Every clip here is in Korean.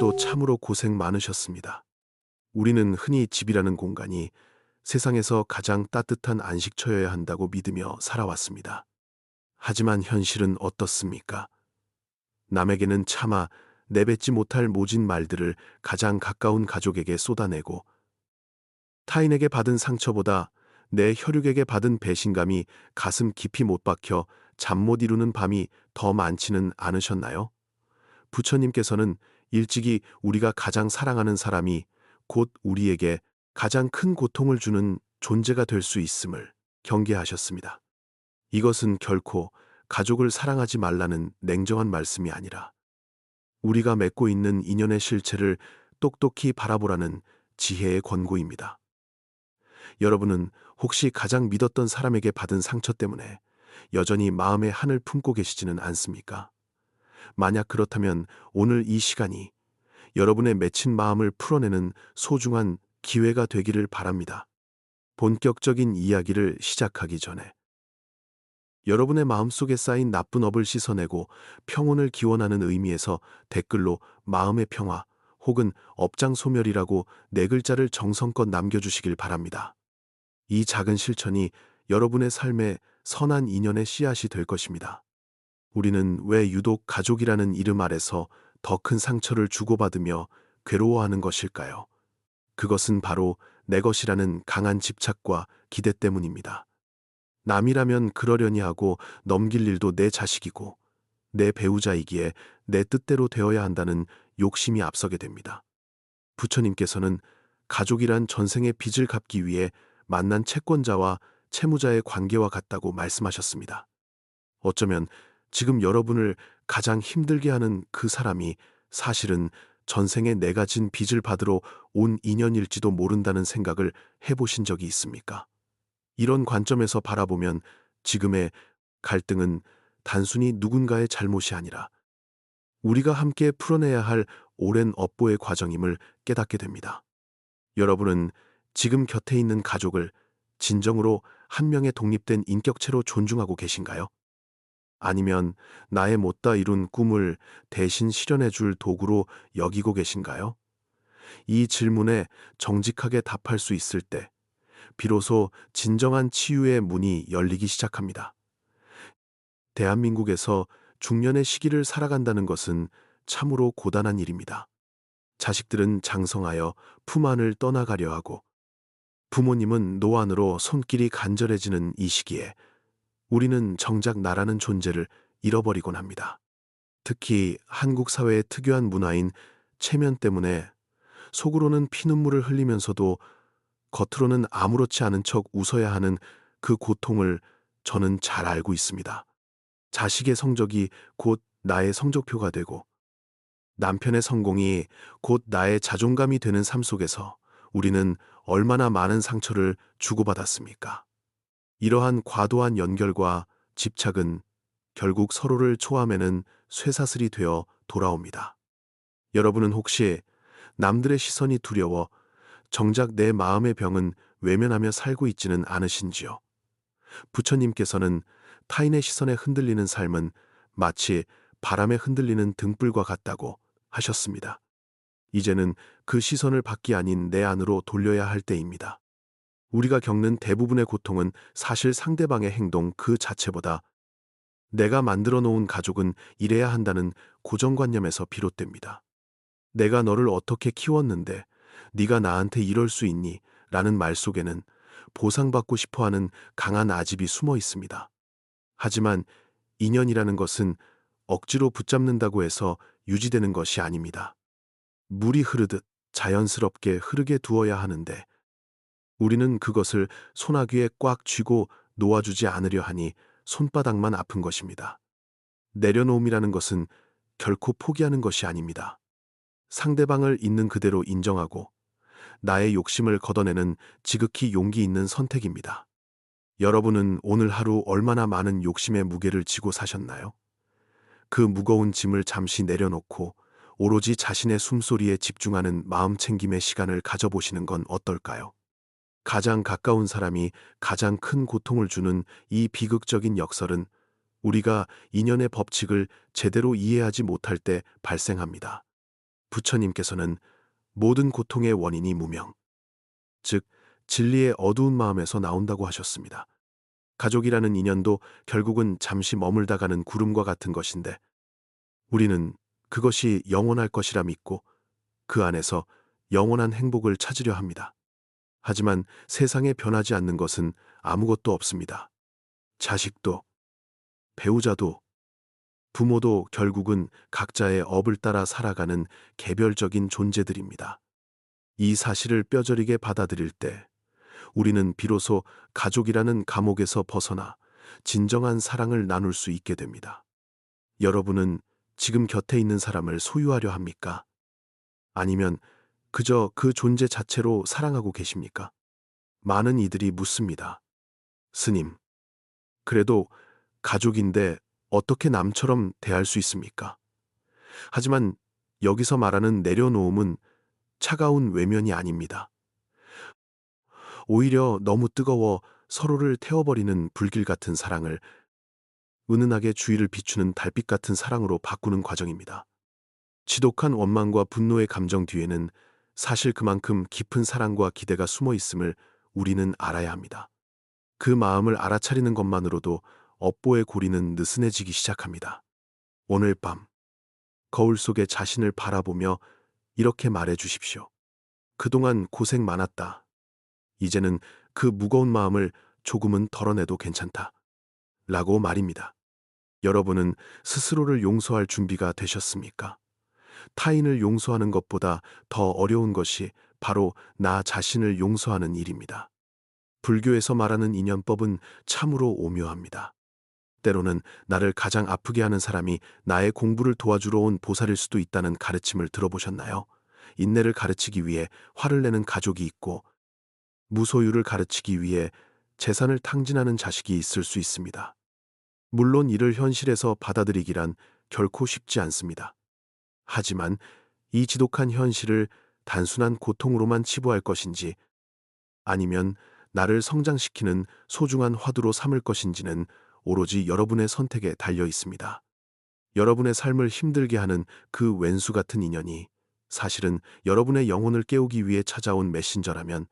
오늘도 참으로 고생 많으셨습니다. 우리는 흔히 집이라는 공간이 세상에서 가장 따뜻한 안식처여야 한다고 믿으며 살아왔습니다. 하지만 현실은 어떻습니까? 남에게는 차마 내뱉지 못할 모진 말들을 가장 가까운 가족에게 쏟아내고, 타인에게 받은 상처보다 내 혈육에게 받은 배신감이 가슴 깊이 못 박혀 잠 못 이루는 밤이 더 많지는 않으셨나요? 부처님께서는 일찍이 우리가 가장 사랑하는 사람이 곧 우리에게 가장 큰 고통을 주는 존재가 될 수 있음을 경계하셨습니다. 이것은 결코 가족을 사랑하지 말라는 냉정한 말씀이 아니라, 우리가 맺고 있는 인연의 실체를 똑똑히 바라보라는 지혜의 권고입니다. 여러분은 혹시 가장 믿었던 사람에게 받은 상처 때문에 여전히 마음에 한을 품고 계시지는 않습니까? 만약 그렇다면 오늘 이 시간이 여러분의 맺힌 마음을 풀어내는 소중한 기회가 되기를 바랍니다. 본격적인 이야기를 시작하기 전에 여러분의 마음속에 쌓인 나쁜 업을 씻어내고 평온을 기원하는 의미에서 댓글로 마음의 평화 혹은 업장 소멸이라고 네 글자를 정성껏 남겨주시길 바랍니다. 이 작은 실천이 여러분의 삶에 선한 인연의 씨앗이 될 것입니다. 우리는 왜 유독 가족이라는 이름 아래서 더 큰 상처를 주고받으며 괴로워하는 것일까요? 그것은 바로 내 것이라는 강한 집착과 기대 때문입니다. 남이라면 그러려니 하고 넘길 일도 내 자식이고 내 배우자이기에 내 뜻대로 되어야 한다는 욕심이 앞서게 됩니다. 부처님께서는 가족이란 전생의 빚을 갚기 위해 만난 채권자와 채무자의 관계와 같다고 말씀하셨습니다. 어쩌면 지금 여러분을 가장 힘들게 하는 그 사람이 사실은 전생에 내가 진 빚을 받으러 온 인연일지도 모른다는 생각을 해보신 적이 있습니까? 이런 관점에서 바라보면 지금의 갈등은 단순히 누군가의 잘못이 아니라 우리가 함께 풀어내야 할 오랜 업보의 과정임을 깨닫게 됩니다. 여러분은 지금 곁에 있는 가족을 진정으로 한 명의 독립된 인격체로 존중하고 계신가요? 아니면 나의 못다 이룬 꿈을 대신 실현해 줄 도구로 여기고 계신가요? 이 질문에 정직하게 답할 수 있을 때 비로소 진정한 치유의 문이 열리기 시작합니다. 대한민국에서 중년의 시기를 살아간다는 것은 참으로 고단한 일입니다. 자식들은 장성하여 품 안을 떠나가려 하고 부모님은 노안으로 손길이 간절해지는 이 시기에 우리는 정작 나라는 존재를 잃어버리곤 합니다. 특히 한국 사회의 특유한 문화인 체면 때문에 속으로는 피눈물을 흘리면서도 겉으로는 아무렇지 않은 척 웃어야 하는 그 고통을 저는 잘 알고 있습니다. 자식의 성적이 곧 나의 성적표가 되고 남편의 성공이 곧 나의 자존감이 되는 삶 속에서 우리는 얼마나 많은 상처를 주고받았습니까? 이러한 과도한 연결과 집착은 결국 서로를 초함에는 쇠사슬이 되어 돌아옵니다. 여러분은 혹시 남들의 시선이 두려워 정작 내 마음의 병은 외면하며 살고 있지는 않으신지요? 부처님께서는 타인의 시선에 흔들리는 삶은 마치 바람에 흔들리는 등불과 같다고 하셨습니다. 이제는 그 시선을 밖이 아닌 내 안으로 돌려야 할 때입니다. 우리가 겪는 대부분의 고통은 사실 상대방의 행동 그 자체보다 내가 만들어 놓은 가족은 이래야 한다는 고정관념에서 비롯됩니다. 내가 너를 어떻게 키웠는데 네가 나한테 이럴 수 있니? 라는 말 속에는 보상받고 싶어하는 강한 아집이 숨어 있습니다. 하지만 인연이라는 것은 억지로 붙잡는다고 해서 유지되는 것이 아닙니다. 물이 흐르듯 자연스럽게 흐르게 두어야 하는데 우리는 그것을 소나귀에 꽉 쥐고 놓아주지 않으려 하니 손바닥만 아픈 것입니다. 내려놓음이라는 것은 결코 포기하는 것이 아닙니다. 상대방을 있는 그대로 인정하고 나의 욕심을 걷어내는 지극히 용기 있는 선택입니다. 여러분은 오늘 하루 얼마나 많은 욕심의 무게를 지고 사셨나요? 그 무거운 짐을 잠시 내려놓고 오로지 자신의 숨소리에 집중하는 마음챙김의 시간을 가져보시는 건 어떨까요? 가장 가까운 사람이 가장 큰 고통을 주는 이 비극적인 역설은 우리가 인연의 법칙을 제대로 이해하지 못할 때 발생합니다. 부처님께서는 모든 고통의 원인이 무명, 즉 진리의 어두운 마음에서 나온다고 하셨습니다. 가족이라는 인연도 결국은 잠시 머물다 가는 구름과 같은 것인데 우리는 그것이 영원할 것이라 믿고 그 안에서 영원한 행복을 찾으려 합니다. 하지만 세상에 변하지 않는 것은 아무것도 없습니다. 자식도, 배우자도, 부모도 결국은 각자의 업을 따라 살아가는 개별적인 존재들입니다. 이 사실을 뼈저리게 받아들일 때 우리는 비로소 가족이라는 감옥에서 벗어나 진정한 사랑을 나눌 수 있게 됩니다. 여러분은 지금 곁에 있는 사람을 소유하려 합니까? 아니면 그저 그 존재 자체로 사랑하고 계십니까? 많은 이들이 묻습니다. 스님, 그래도 가족인데 어떻게 남처럼 대할 수 있습니까? 하지만 여기서 말하는 내려놓음은 차가운 외면이 아닙니다. 오히려 너무 뜨거워 서로를 태워버리는 불길 같은 사랑을 은은하게 주위를 비추는 달빛 같은 사랑으로 바꾸는 과정입니다. 지독한 원망과 분노의 감정 뒤에는 사실 그만큼 깊은 사랑과 기대가 숨어 있음을 우리는 알아야 합니다. 그 마음을 알아차리는 것만으로도 업보의 고리는 느슨해지기 시작합니다. 오늘 밤 거울 속에 자신을 바라보며 이렇게 말해 주십시오. 그동안 고생 많았다. 이제는 그 무거운 마음을 조금은 덜어내도 괜찮다. 라고 말입니다. 여러분은 스스로를 용서할 준비가 되셨습니까? 타인을 용서하는 것보다 더 어려운 것이 바로 나 자신을 용서하는 일입니다. 불교에서 말하는 인연법은 참으로 오묘합니다. 때로는 나를 가장 아프게 하는 사람이 나의 공부를 도와주러 온 보살일 수도 있다는 가르침을 들어보셨나요? 인내를 가르치기 위해 화를 내는 가족이 있고 무소유를 가르치기 위해 재산을 탕진하는 자식이 있을 수 있습니다. 물론 이를 현실에서 받아들이기란 결코 쉽지 않습니다. 하지만 이 지독한 현실을 단순한 고통으로만 치부할 것인지 아니면 나를 성장시키는 소중한 화두로 삼을 것인지는 오로지 여러분의 선택에 달려 있습니다. 여러분의 삶을 힘들게 하는 그 왼수 같은 인연이 사실은 여러분의 영혼을 깨우기 위해 찾아온 메신저라면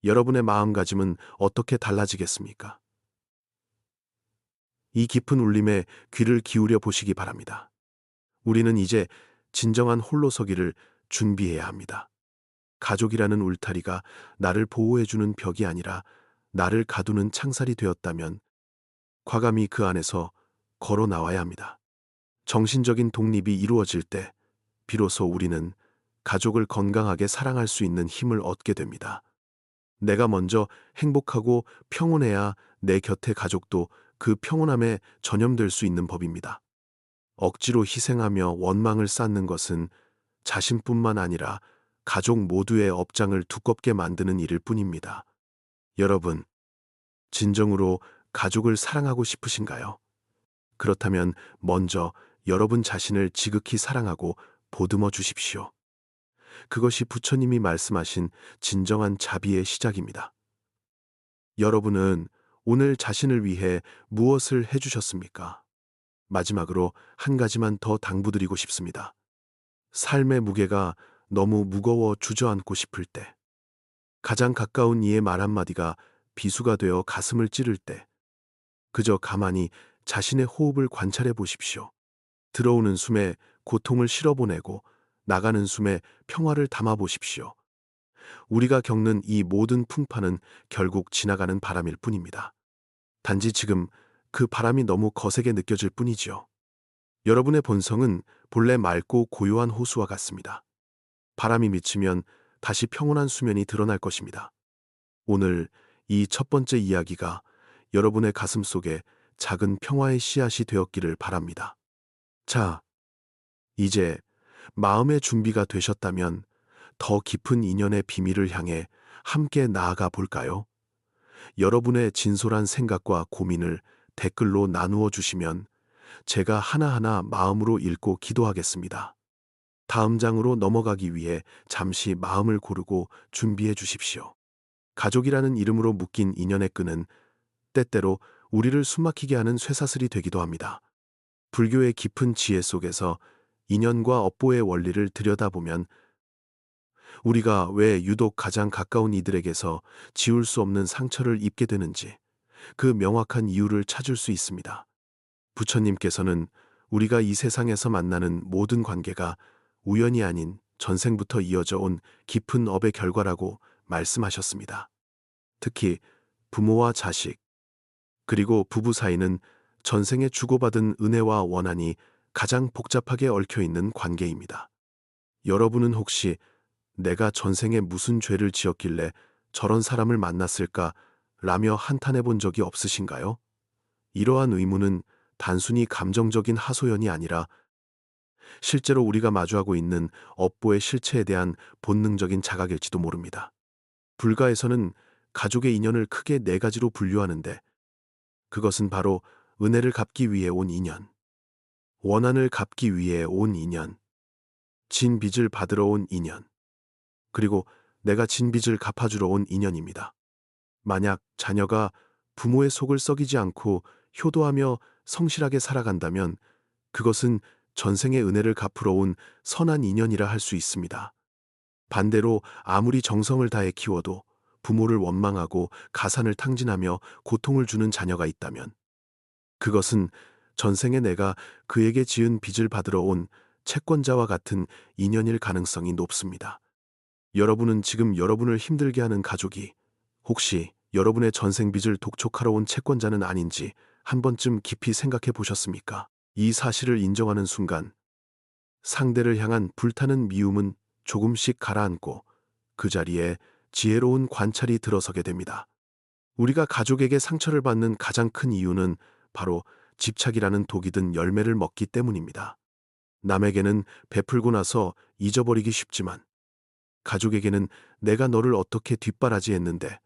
여러분의 마음가짐은 어떻게 달라지겠습니까? 이 깊은 울림에 귀를 기울여 보시기 바랍니다. 우리는 이제 진정한 홀로서기를 준비해야 합니다. 가족이라는 울타리가 나를 보호해주는 벽이 아니라 나를 가두는 창살이 되었다면 과감히 그 안에서 걸어 나와야 합니다. 정신적인 독립이 이루어질 때 비로소 우리는 가족을 건강하게 사랑할 수 있는 힘을 얻게 됩니다. 내가 먼저 행복하고 평온해야 내 곁의 가족도 그 평온함에 전염될 수 있는 법입니다. 억지로 희생하며 원망을 쌓는 것은 자신뿐만 아니라 가족 모두의 업장을 두껍게 만드는 일일 뿐입니다. 여러분, 진정으로 가족을 사랑하고 싶으신가요? 그렇다면 먼저 여러분 자신을 지극히 사랑하고 보듬어 주십시오. 그것이 부처님이 말씀하신 진정한 자비의 시작입니다. 여러분은 오늘 자신을 위해 무엇을 해주셨습니까? 마지막으로 한 가지만 더 당부드리고 싶습니다. 삶의 무게가 너무 무거워 주저앉고 싶을 때, 가장 가까운 이의 말 한마디가 비수가 되어 가슴을 찌를 때, 그저 가만히 자신의 호흡을 관찰해 보십시오. 들어오는 숨에 고통을 실어보내고 나가는 숨에 평화를 담아 보십시오. 우리가 겪는 이 모든 풍파는 결국 지나가는 바람일 뿐입니다. 단지 지금 그 바람이 너무 거세게 느껴질 뿐이지요. 여러분의 본성은 본래 맑고 고요한 호수와 같습니다. 바람이 미치면 다시 평온한 수면이 드러날 것입니다. 오늘 이 첫 번째 이야기가 여러분의 가슴 속에 작은 평화의 씨앗이 되었기를 바랍니다. 자, 이제 마음의 준비가 되셨다면 더 깊은 인연의 비밀을 향해 함께 나아가 볼까요? 여러분의 진솔한 생각과 고민을 댓글로 나누어 주시면 제가 하나하나 마음으로 읽고 기도하겠습니다. 다음 장으로 넘어가기 위해 잠시 마음을 고르고 준비해 주십시오. 가족이라는 이름으로 묶인 인연의 끈은 때때로 우리를 숨막히게 하는 쇠사슬이 되기도 합니다. 불교의 깊은 지혜 속에서 인연과 업보의 원리를 들여다보면 우리가 왜 유독 가장 가까운 이들에게서 지울 수 없는 상처를 입게 되는지 그 명확한 이유를 찾을 수 있습니다. 부처님께서는 우리가 이 세상에서 만나는 모든 관계가 우연이 아닌 전생부터 이어져 온 깊은 업의 결과라고 말씀하셨습니다. 특히 부모와 자식, 그리고 부부 사이는 전생에 주고받은 은혜와 원한이 가장 복잡하게 얽혀 있는 관계입니다. 여러분은 혹시 내가 전생에 무슨 죄를 지었길래 저런 사람을 만났을까 라며 한탄해 본 적이 없으신가요? 이러한 의문은 단순히 감정적인 하소연이 아니라 실제로 우리가 마주하고 있는 업보의 실체에 대한 본능적인 자각일지도 모릅니다. 불가에서는 가족의 인연을 크게 네 가지로 분류하는데 그것은 바로 은혜를 갚기 위해 온 인연, 원한을 갚기 위해 온 인연, 진 빚을 받으러 온 인연, 그리고 내가 진 빚을 갚아주러 온 인연입니다. 만약 자녀가 부모의 속을 썩이지 않고 효도하며 성실하게 살아간다면 그것은 전생의 은혜를 갚으러 온 선한 인연이라 할 수 있습니다. 반대로 아무리 정성을 다해 키워도 부모를 원망하고 가산을 탕진하며 고통을 주는 자녀가 있다면 그것은 전생에 내가 그에게 지은 빚을 받으러 온 채권자와 같은 인연일 가능성이 높습니다. 여러분은 지금 여러분을 힘들게 하는 가족이 혹시 여러분의 전생 빚을 독촉하러 온 채권자는 아닌지 한 번쯤 깊이 생각해 보셨습니까? 이 사실을 인정하는 순간 상대를 향한 불타는 미움은 조금씩 가라앉고 그 자리에 지혜로운 관찰이 들어서게 됩니다. 우리가 가족에게 상처를 받는 가장 큰 이유는 바로 집착이라는 독이 든 열매를 먹기 때문입니다. 남에게는 베풀고 나서 잊어버리기 쉽지만 가족에게는 내가 너를 어떻게 뒷바라지했는데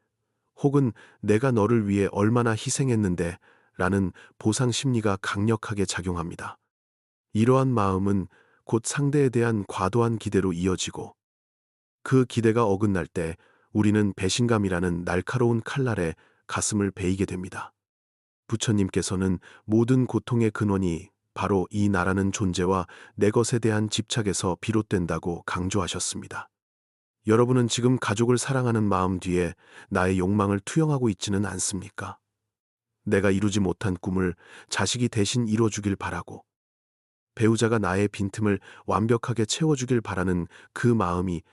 혹은 내가 너를 위해 얼마나 희생했는데 라는 보상 심리가 강력하게 작용합니다. 이러한 마음은 곧 상대에 대한 과도한 기대로 이어지고 그 기대가 어긋날 때 우리는 배신감이라는 날카로운 칼날에 가슴을 베이게 됩니다. 부처님께서는 모든 고통의 근원이 바로 이 나라는 존재와 내 것에 대한 집착에서 비롯된다고 강조하셨습니다. 여러분은 지금 가족을 사랑하는 마음 뒤에 나의 욕망을 투영하고 있지는 않습니까? 내가 이루지 못한 꿈을 자식이 대신 이뤄주길 바라고 배우자가 나의 빈틈을 완벽하게 채워주길 바라는 그 마음이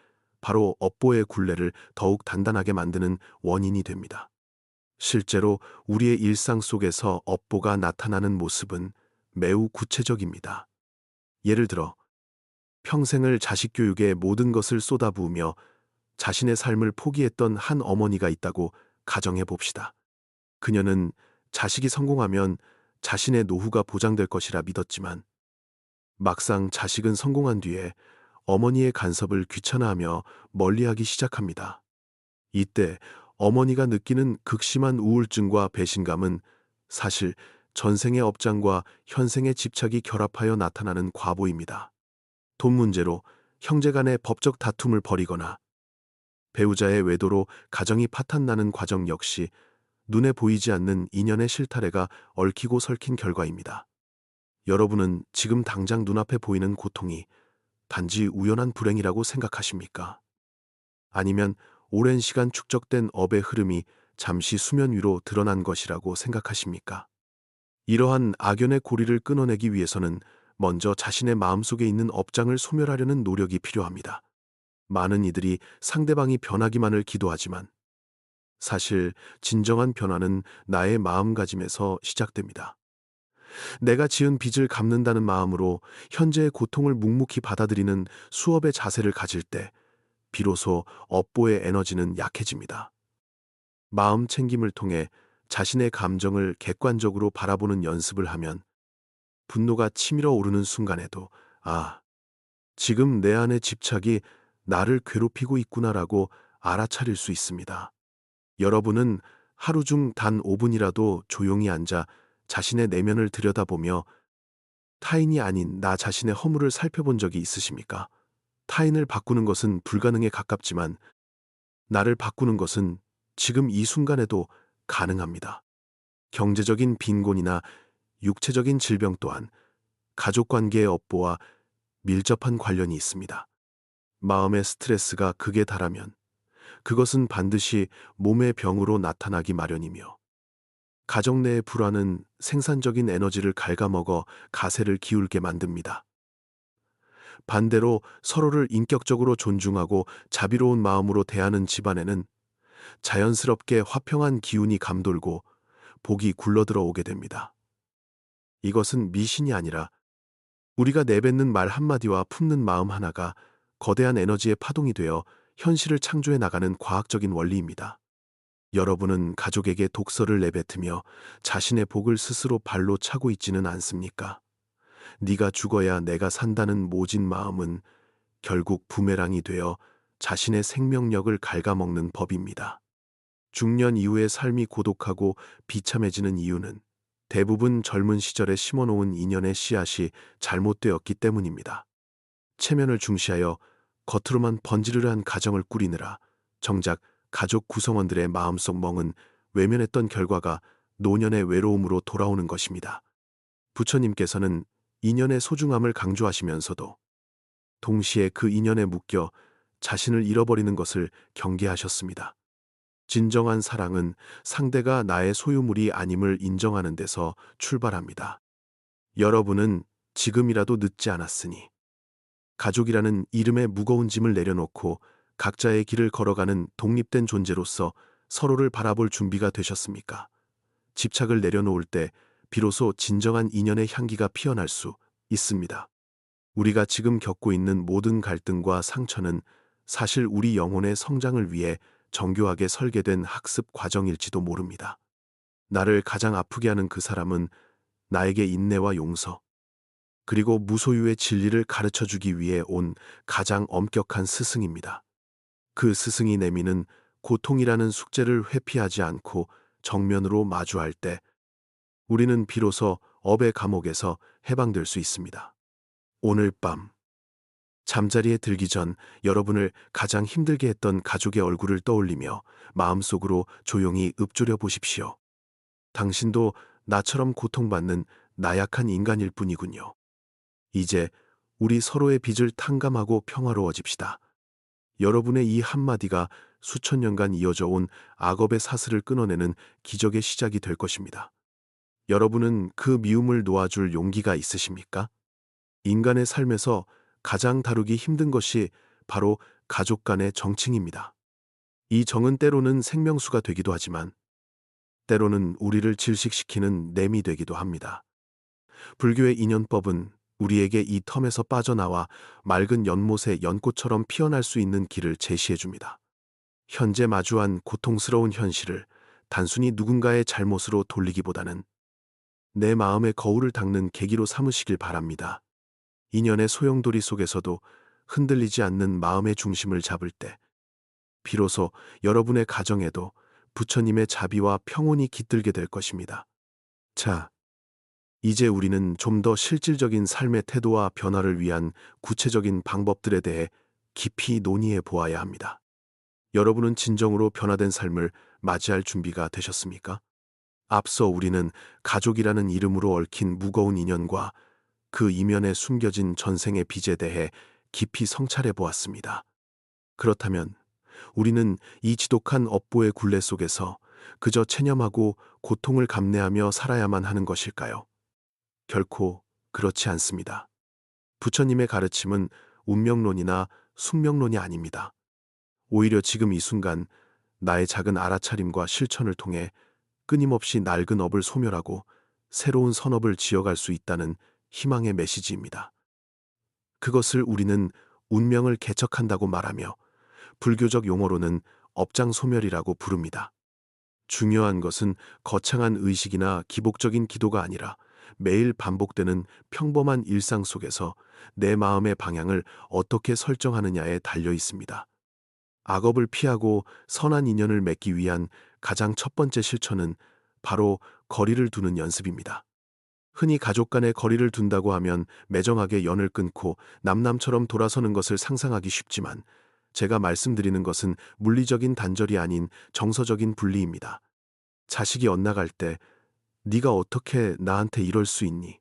바로 업보의 굴레를 더욱 단단하게 만드는 원인이 됩니다. 실제로 우리의 일상 속에서 업보가 나타나는 모습은 매우 구체적입니다. 예를 들어 평생을 자식 교육에 모든 것을 쏟아부으며 자신의 삶을 포기했던 한 어머니가 있다고 가정해 봅시다. 그녀는 자식이 성공하면 자신의 노후가 보장될 것이라 믿었지만 막상 자식은 성공한 뒤에 어머니의 간섭을 귀찮아하며 멀리하기 시작합니다. 이때 어머니가 느끼는 극심한 우울증과 배신감은 사실 전생의 업장과 현생의 집착이 결합하여 나타나는 과보입니다. 돈 문제로 형제 간의 법적 다툼을 벌이거나 배우자의 외도로 가정이 파탄나는 과정 역시 눈에 보이지 않는 인연의 실타래가 얽히고 설킨 결과입니다. 여러분은 지금 당장 눈앞에 보이는 고통이 단지 우연한 불행이라고 생각하십니까? 아니면 오랜 시간 축적된 업의 흐름이 잠시 수면 위로 드러난 것이라고 생각하십니까? 이러한 악연의 고리를 끊어내기 위해서는 먼저 자신의 마음속에 있는 업장을 소멸하려는 노력이 필요합니다. 많은 이들이 상대방이 변하기만을 기도하지만 사실 진정한 변화는 나의 마음가짐에서 시작됩니다. 내가 지은 빚을 갚는다는 마음으로 현재의 고통을 묵묵히 받아들이는 수업의 자세를 가질 때 비로소 업보의 에너지는 약해집니다. 마음 챙김을 통해 자신의 감정을 객관적으로 바라보는 연습을 하면 분노가 치밀어 오르는 순간에도 지금 내 안의 집착이 나를 괴롭히고 있구나라고 알아차릴 수 있습니다. 여러분은 하루 중 단 5분이라도 조용히 앉아 자신의 내면을 들여다보며 타인이 아닌 나 자신의 허물을 살펴본 적이 있으십니까? 타인을 바꾸는 것은 불가능에 가깝지만 나를 바꾸는 것은 지금 이 순간에도 가능합니다. 경제적인 빈곤이나 육체적인 질병 또한 가족관계의 업보와 밀접한 관련이 있습니다. 마음의 스트레스가 극에 달하면 그것은 반드시 몸의 병으로 나타나기 마련이며, 가정 내의 불화는 생산적인 에너지를 갉아먹어 가세를 기울게 만듭니다. 반대로 서로를 인격적으로 존중하고 자비로운 마음으로 대하는 집안에는 자연스럽게 화평한 기운이 감돌고 복이 굴러들어 오게 됩니다. 이것은 미신이 아니라 우리가 내뱉는 말 한마디와 품는 마음 하나가 거대한 에너지의 파동이 되어 현실을 창조해 나가는 과학적인 원리입니다. 여러분은 가족에게 독서를 내뱉으며 자신의 복을 스스로 발로 차고 있지는 않습니까? 네가 죽어야 내가 산다는 모진 마음은 결국 부메랑이 되어 자신의 생명력을 갉아먹는 법입니다. 중년 이후의 삶이 고독하고 비참해지는 이유는 대부분 젊은 시절에 심어놓은 인연의 씨앗이 잘못되었기 때문입니다. 체면을 중시하여 겉으로만 번지르르한 가정을 꾸리느라 정작 가족 구성원들의 마음속 멍은 외면했던 결과가 노년의 외로움으로 돌아오는 것입니다. 부처님께서는 인연의 소중함을 강조하시면서도 동시에 그 인연에 묶여 자신을 잃어버리는 것을 경계하셨습니다. 진정한 사랑은 상대가 나의 소유물이 아님을 인정하는 데서 출발합니다. 여러분은 지금이라도 늦지 않았으니 가족이라는 이름의 무거운 짐을 내려놓고 각자의 길을 걸어가는 독립된 존재로서 서로를 바라볼 준비가 되셨습니까? 집착을 내려놓을 때 비로소 진정한 인연의 향기가 피어날 수 있습니다. 우리가 지금 겪고 있는 모든 갈등과 상처는 사실 우리 영혼의 성장을 위해 정교하게 설계된 학습 과정일지도 모릅니다. 나를 가장 아프게 하는 그 사람은 나에게 인내와 용서, 그리고 무소유의 진리를 가르쳐 주기 위해 온 가장 엄격한 스승입니다. 그 스승이 내미는 고통이라는 숙제를 회피하지 않고 정면으로 마주할 때 우리는 비로소 업의 감옥에서 해방될 수 있습니다. 오늘 밤 잠자리에 들기 전 여러분을 가장 힘들게 했던 가족의 얼굴을 떠올리며 마음속으로 조용히 읊조려 보십시오. 당신도 나처럼 고통받는 나약한 인간일 뿐이군요. 이제 우리 서로의 빚을 탕감하고 평화로워집시다. 여러분의 이 한마디가 수천 년간 이어져 온 악업의 사슬을 끊어내는 기적의 시작이 될 것입니다. 여러분은 그 미움을 놓아줄 용기가 있으십니까? 인간의 삶에서 가장 다루기 힘든 것이 바로 가족 간의 정칭입니다. 이 정은 때로는 생명수가 되기도 하지만 때로는 우리를 질식시키는 램이 되기도 합니다. 불교의 인연법은 우리에게 이 텀에서 빠져나와 맑은 연못의 연꽃처럼 피어날 수 있는 길을 제시해 줍니다. 현재 마주한 고통스러운 현실을 단순히 누군가의 잘못으로 돌리기보다는 내 마음의 거울을 닦는 계기로 삼으시길 바랍니다. 인연의 소용돌이 속에서도 흔들리지 않는 마음의 중심을 잡을 때 비로소 여러분의 가정에도 부처님의 자비와 평온이 깃들게 될 것입니다. 자, 이제 우리는 좀 더 실질적인 삶의 태도와 변화를 위한 구체적인 방법들에 대해 깊이 논의해 보아야 합니다. 여러분은 진정으로 변화된 삶을 맞이할 준비가 되셨습니까? 앞서 우리는 가족이라는 이름으로 얽힌 무거운 인연과 그 이면에 숨겨진 전생의 빚에 대해 깊이 성찰해 보았습니다. 그렇다면 우리는 이 지독한 업보의 굴레 속에서 그저 체념하고 고통을 감내하며 살아야만 하는 것일까요? 결코 그렇지 않습니다. 부처님의 가르침은 운명론이나 숙명론이 아닙니다. 오히려 지금 이 순간 나의 작은 알아차림과 실천을 통해 끊임없이 낡은 업을 소멸하고 새로운 선업을 지어갈 수 있다는 희망의 메시지입니다. 그것을 우리는 운명을 개척한다고 말하며 불교적 용어로는 업장소멸이라고 부릅니다. 중요한 것은 거창한 의식이나 기복적인 기도가 아니라 매일 반복되는 평범한 일상 속에서 내 마음의 방향을 어떻게 설정하느냐에 달려 있습니다. 악업을 피하고 선한 인연을 맺기 위한 가장 첫 번째 실천은 바로 거리를 두는 연습입니다. 흔히 가족 간의 거리를 둔다고 하면 매정하게 연을 끊고 남남처럼 돌아서는 것을 상상하기 쉽지만 제가 말씀드리는 것은 물리적인 단절이 아닌 정서적인 분리입니다. 자식이 엇나갈 때 네가 어떻게 나한테 이럴 수 있니?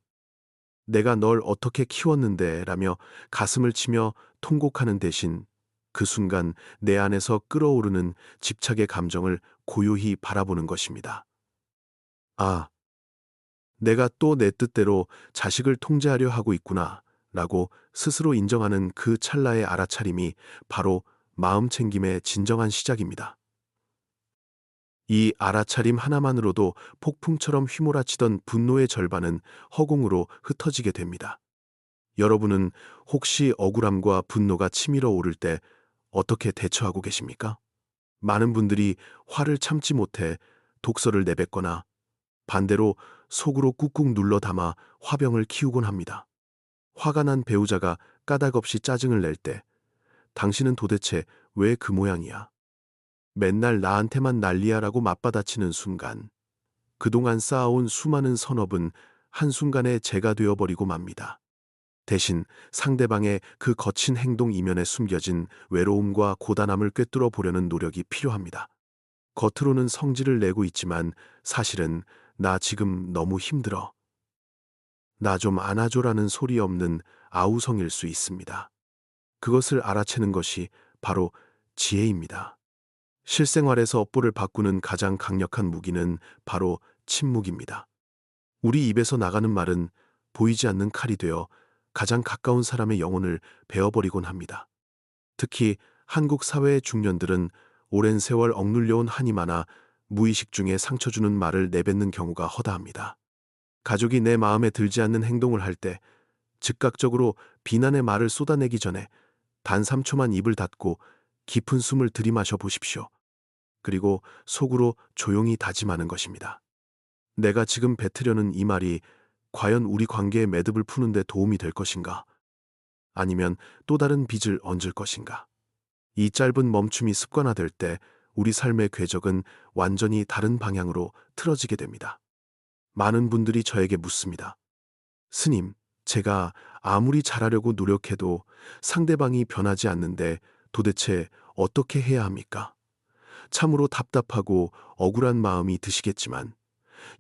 내가 널 어떻게 키웠는데 라며 가슴을 치며 통곡하는 대신 그 순간 내 안에서 끓어오르는 집착의 감정을 고요히 바라보는 것입니다. 아, 내가 또 내 뜻대로 자식을 통제하려 하고 있구나 라고 스스로 인정하는 그 찰나의 알아차림이 바로 마음 챙김의 진정한 시작입니다. 이 알아차림 하나만으로도 폭풍처럼 휘몰아치던 분노의 절반은 허공으로 흩어지게 됩니다. 여러분은 혹시 억울함과 분노가 치밀어 오를 때 어떻게 대처하고 계십니까? 많은 분들이 화를 참지 못해 독서를 내뱉거나 반대로 속으로 꾹꾹 눌러 담아 화병을 키우곤 합니다. 화가 난 배우자가 까닭없이 짜증을 낼 때 당신은 도대체 왜 그 모양이야? 맨날 나한테만 난리야라고 맞받아치는 순간 그동안 쌓아온 수많은 선업은 한순간에 재가 되어버리고 맙니다. 대신 상대방의 그 거친 행동 이면에 숨겨진 외로움과 고단함을 꿰뚫어 보려는 노력이 필요합니다. 겉으로는 성질을 내고 있지만 사실은 나 지금 너무 힘들어. 나 좀 안아줘라는 소리 없는 아우성일 수 있습니다. 그것을 알아채는 것이 바로 지혜입니다. 실생활에서 업보를 바꾸는 가장 강력한 무기는 바로 침묵입니다. 우리 입에서 나가는 말은 보이지 않는 칼이 되어 가장 가까운 사람의 영혼을 베어버리곤 합니다. 특히 한국 사회의 중년들은 오랜 세월 억눌려온 한이 많아 무의식 중에 상처 주는 말을 내뱉는 경우가 허다합니다. 가족이 내 마음에 들지 않는 행동을 할 때 즉각적으로 비난의 말을 쏟아내기 전에 단 3초만 입을 닫고 깊은 숨을 들이마셔 보십시오. 그리고 속으로 조용히 다짐하는 것입니다. 내가 지금 뱉으려는 이 말이 과연 우리 관계의 매듭을 푸는 데 도움이 될 것인가? 아니면 또 다른 빚을 얹을 것인가? 이 짧은 멈춤이 습관화될 때 우리 삶의 궤적은 완전히 다른 방향으로 틀어지게 됩니다. 많은 분들이 저에게 묻습니다. 스님, 제가 아무리 잘하려고 노력해도 상대방이 변하지 않는데 도대체 어떻게 해야 합니까? 참으로 답답하고 억울한 마음이 드시겠지만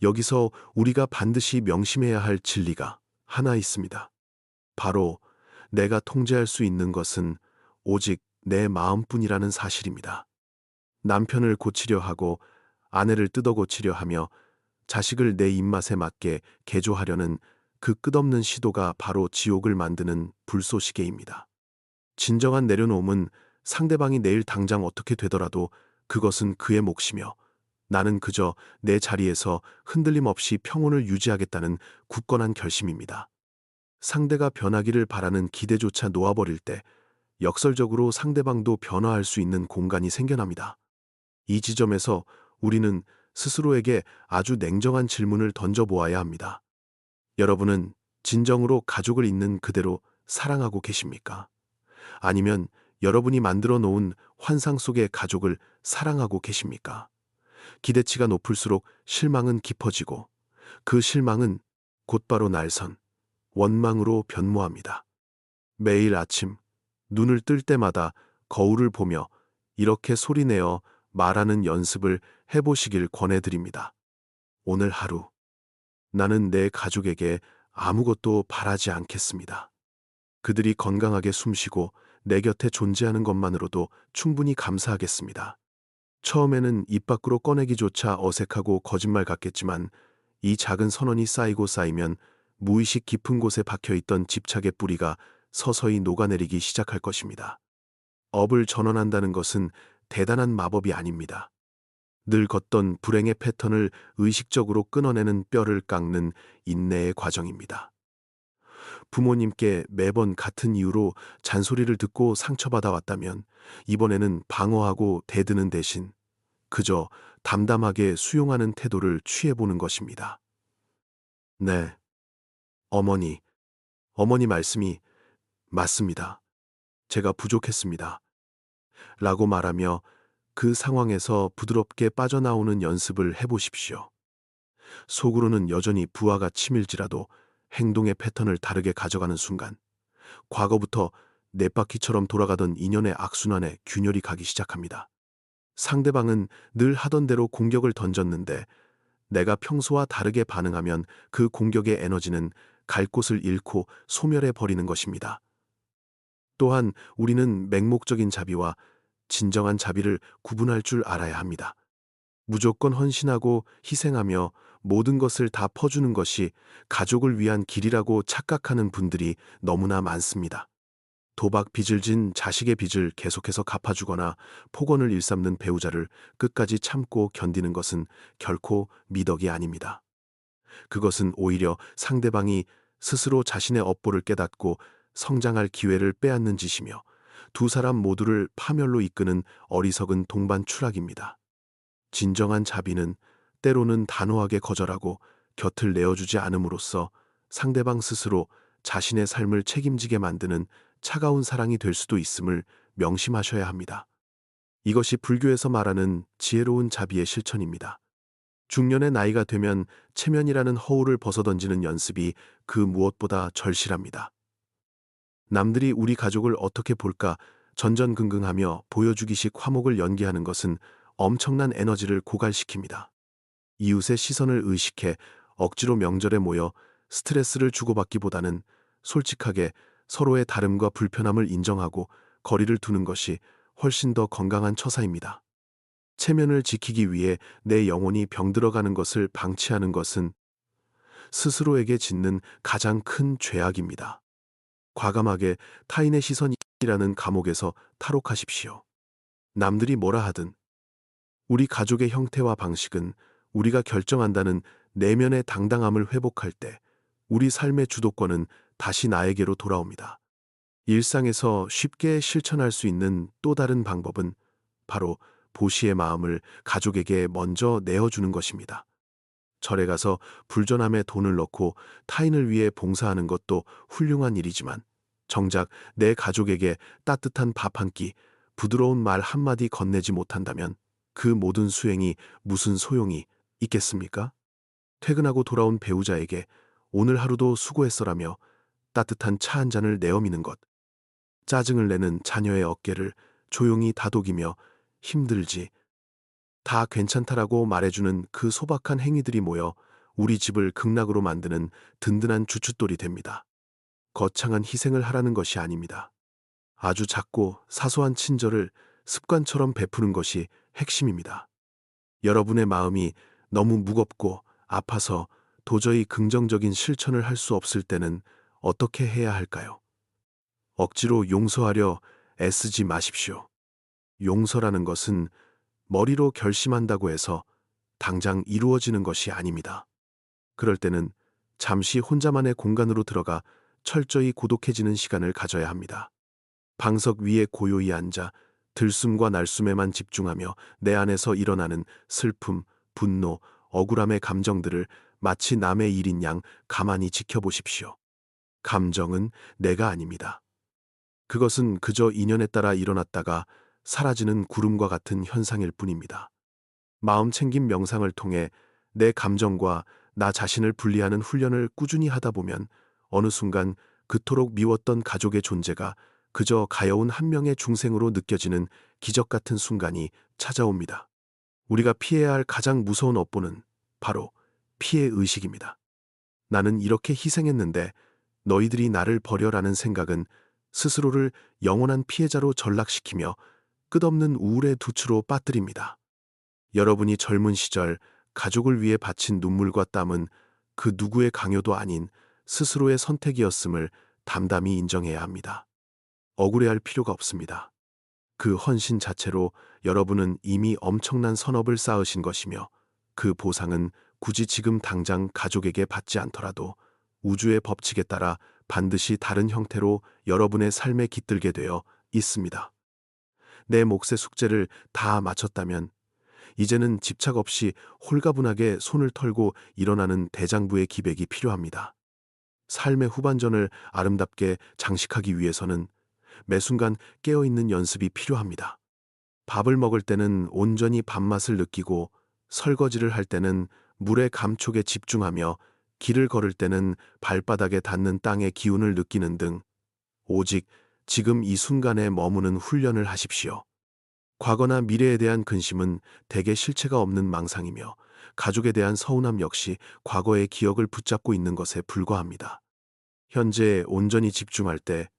여기서 우리가 반드시 명심해야 할 진리가 하나 있습니다. 바로 내가 통제할 수 있는 것은 오직 내 마음뿐이라는 사실입니다. 남편을 고치려 하고 아내를 뜯어 고치려 하며 자식을 내 입맛에 맞게 개조하려는 그 끝없는 시도가 바로 지옥을 만드는 불쏘시개입니다. 진정한 내려놓음은 상대방이 내일 당장 어떻게 되더라도 그것은 그의 몫이며 나는 그저 내 자리에서 흔들림 없이 평온을 유지하겠다는 굳건한 결심입니다. 상대가 변하기를 바라는 기대조차 놓아버릴 때 역설적으로 상대방도 변화할 수 있는 공간이 생겨납니다. 이 지점에서 우리는 스스로에게 아주 냉정한 질문을 던져보아야 합니다. 여러분은 진정으로 가족을 있는 그대로 사랑하고 계십니까? 아니면 여러분이 만들어 놓은 환상 속의 가족을 사랑하고 계십니까? 기대치가 높을수록 실망은 깊어지고 그 실망은 곧바로 날선 원망으로 변모합니다. 매일 아침 눈을 뜰 때마다 거울을 보며 이렇게 소리내어 말하는 연습을 해보시길 권해드립니다. 오늘 하루 나는 내 가족에게 아무것도 바라지 않겠습니다. 그들이 건강하게 숨쉬고 내 곁에 존재하는 것만으로도 충분히 감사하겠습니다. 처음에는 입 밖으로 꺼내기조차 어색하고 거짓말 같겠지만 이 작은 선언이 쌓이고 쌓이면 무의식 깊은 곳에 박혀있던 집착의 뿌리가 서서히 녹아내리기 시작할 것입니다. 업을 전환한다는 것은 대단한 마법이 아닙니다. 늘 걷던 불행의 패턴을 의식적으로 끊어내는 뼈를 깎는 인내의 과정입니다. 부모님께 매번 같은 이유로 잔소리를 듣고 상처받아 왔다면 이번에는 방어하고 대드는 대신 그저 담담하게 수용하는 태도를 취해보는 것입니다. 네, 어머니, 어머니 말씀이 맞습니다. 제가 부족했습니다. 라고 말하며 그 상황에서 부드럽게 빠져나오는 연습을 해보십시오. 속으로는 여전히 부하가 치밀지라도 행동의 패턴을 다르게 가져가는 순간 과거부터 쳇바퀴처럼 돌아가던 인연의 악순환에 균열이 가기 시작합니다. 상대방은 늘 하던 대로 공격을 던졌는데 내가 평소와 다르게 반응하면 그 공격의 에너지는 갈 곳을 잃고 소멸해 버리는 것입니다. 또한 우리는 맹목적인 자비와 진정한 자비를 구분할 줄 알아야 합니다. 무조건 헌신하고 희생하며 모든 것을 다 퍼주는 것이 가족을 위한 길이라고 착각하는 분들이 너무나 많습니다. 도박 빚을 진 자식의 빚을 계속해서 갚아주거나 폭언을 일삼는 배우자를 끝까지 참고 견디는 것은 결코 미덕이 아닙니다. 그것은 오히려 상대방이 스스로 자신의 업보를 깨닫고 성장할 기회를 빼앗는 짓이며 두 사람 모두를 파멸로 이끄는 어리석은 동반 추락입니다. 진정한 자비는 때로는 단호하게 거절하고 곁을 내어주지 않음으로써 상대방 스스로 자신의 삶을 책임지게 만드는 차가운 사랑이 될 수도 있음을 명심하셔야 합니다. 이것이 불교에서 말하는 지혜로운 자비의 실천입니다. 중년의 나이가 되면 체면이라는 허울을 벗어던지는 연습이 그 무엇보다 절실합니다. 남들이 우리 가족을 어떻게 볼까 전전긍긍하며 보여주기식 화목을 연기하는 것은 엄청난 에너지를 고갈시킵니다. 이웃의 시선을 의식해 억지로 명절에 모여 스트레스를 주고받기보다는 솔직하게 서로의 다름과 불편함을 인정하고 거리를 두는 것이 훨씬 더 건강한 처사입니다. 체면을 지키기 위해 내 영혼이 병들어가는 것을 방치하는 것은 스스로에게 짓는 가장 큰 죄악입니다. 과감하게 타인의 시선이라는 감옥에서 탈옥하십시오. 남들이 뭐라 하든 우리 가족의 형태와 방식은 우리가 결정한다는 내면의 당당함을 회복할 때 우리 삶의 주도권은 다시 나에게로 돌아옵니다. 일상에서 쉽게 실천할 수 있는 또 다른 방법은 바로 보시의 마음을 가족에게 먼저 내어주는 것입니다. 절에 가서 불전함에 돈을 넣고 타인을 위해 봉사하는 것도 훌륭한 일이지만 정작 내 가족에게 따뜻한 밥 한 끼, 부드러운 말 한마디 건네지 못한다면 그 모든 수행이 무슨 소용이 있겠습니까? 퇴근하고 돌아온 배우자에게 오늘 하루도 수고했어라며 따뜻한 차 한 잔을 내어미는 것, 짜증을 내는 자녀의 어깨를 조용히 다독이며 힘들지, 다 괜찮다라고 말해주는 그 소박한 행위들이 모여 우리 집을 극락으로 만드는 든든한 주춧돌이 됩니다. 거창한 희생을 하라는 것이 아닙니다. 아주 작고 사소한 친절을 습관처럼 베푸는 것이 핵심입니다. 여러분의 마음이 너무 무겁고 아파서 도저히 긍정적인 실천을 할 수 없을 때는 어떻게 해야 할까요? 억지로 용서하려 애쓰지 마십시오. 용서라는 것은 머리로 결심한다고 해서 당장 이루어지는 것이 아닙니다. 그럴 때는 잠시 혼자만의 공간으로 들어가 철저히 고독해지는 시간을 가져야 합니다. 방석 위에 고요히 앉아 들숨과 날숨에만 집중하며 내 안에서 일어나는 슬픔, 분노, 억울함의 감정들을 마치 남의 일인 양 가만히 지켜보십시오. 감정은 내가 아닙니다. 그것은 그저 인연에 따라 일어났다가 사라지는 구름과 같은 현상일 뿐입니다. 마음 챙김 명상을 통해 내 감정과 나 자신을 분리하는 훈련을 꾸준히 하다 보면 어느 순간 그토록 미웠던 가족의 존재가 그저 가여운 한 명의 중생으로 느껴지는 기적 같은 순간이 찾아옵니다. 우리가 피해야 할 가장 무서운 업보는 바로 피해 의식입니다. 나는 이렇게 희생했는데 너희들이 나를 버려라는 생각은 스스로를 영원한 피해자로 전락시키며 끝없는 우울의 두추로 빠뜨립니다. 여러분이 젊은 시절 가족을 위해 바친 눈물과 땀은 그 누구의 강요도 아닌 스스로의 선택이었음을 담담히 인정해야 합니다. 억울해할 필요가 없습니다. 그 헌신 자체로 여러분은 이미 엄청난 선업을 쌓으신 것이며 그 보상은 굳이 지금 당장 가족에게 받지 않더라도 우주의 법칙에 따라 반드시 다른 형태로 여러분의 삶에 깃들게 되어 있습니다. 내 몫의 숙제를 다 마쳤다면 이제는 집착 없이 홀가분하게 손을 털고 일어나는 대장부의 기백이 필요합니다. 삶의 후반전을 아름답게 장식하기 위해서는 매 순간 깨어있는 연습이 필요합니다. 밥을 먹을 때는 온전히 밥맛을 느끼고 설거지를 할 때는 물의 감촉에 집중하며 길을 걸을 때는 발바닥에 닿는 땅의 기운을 느끼는 등 오직 지금 이 순간에 머무는 훈련을 하십시오. 과거나 미래에 대한 근심은 대개 실체가 없는 망상이며 가족에 대한 서운함 역시 과거의 기억을 붙잡고 있는 것에 불과합니다. 현재에 온전히 집중할 때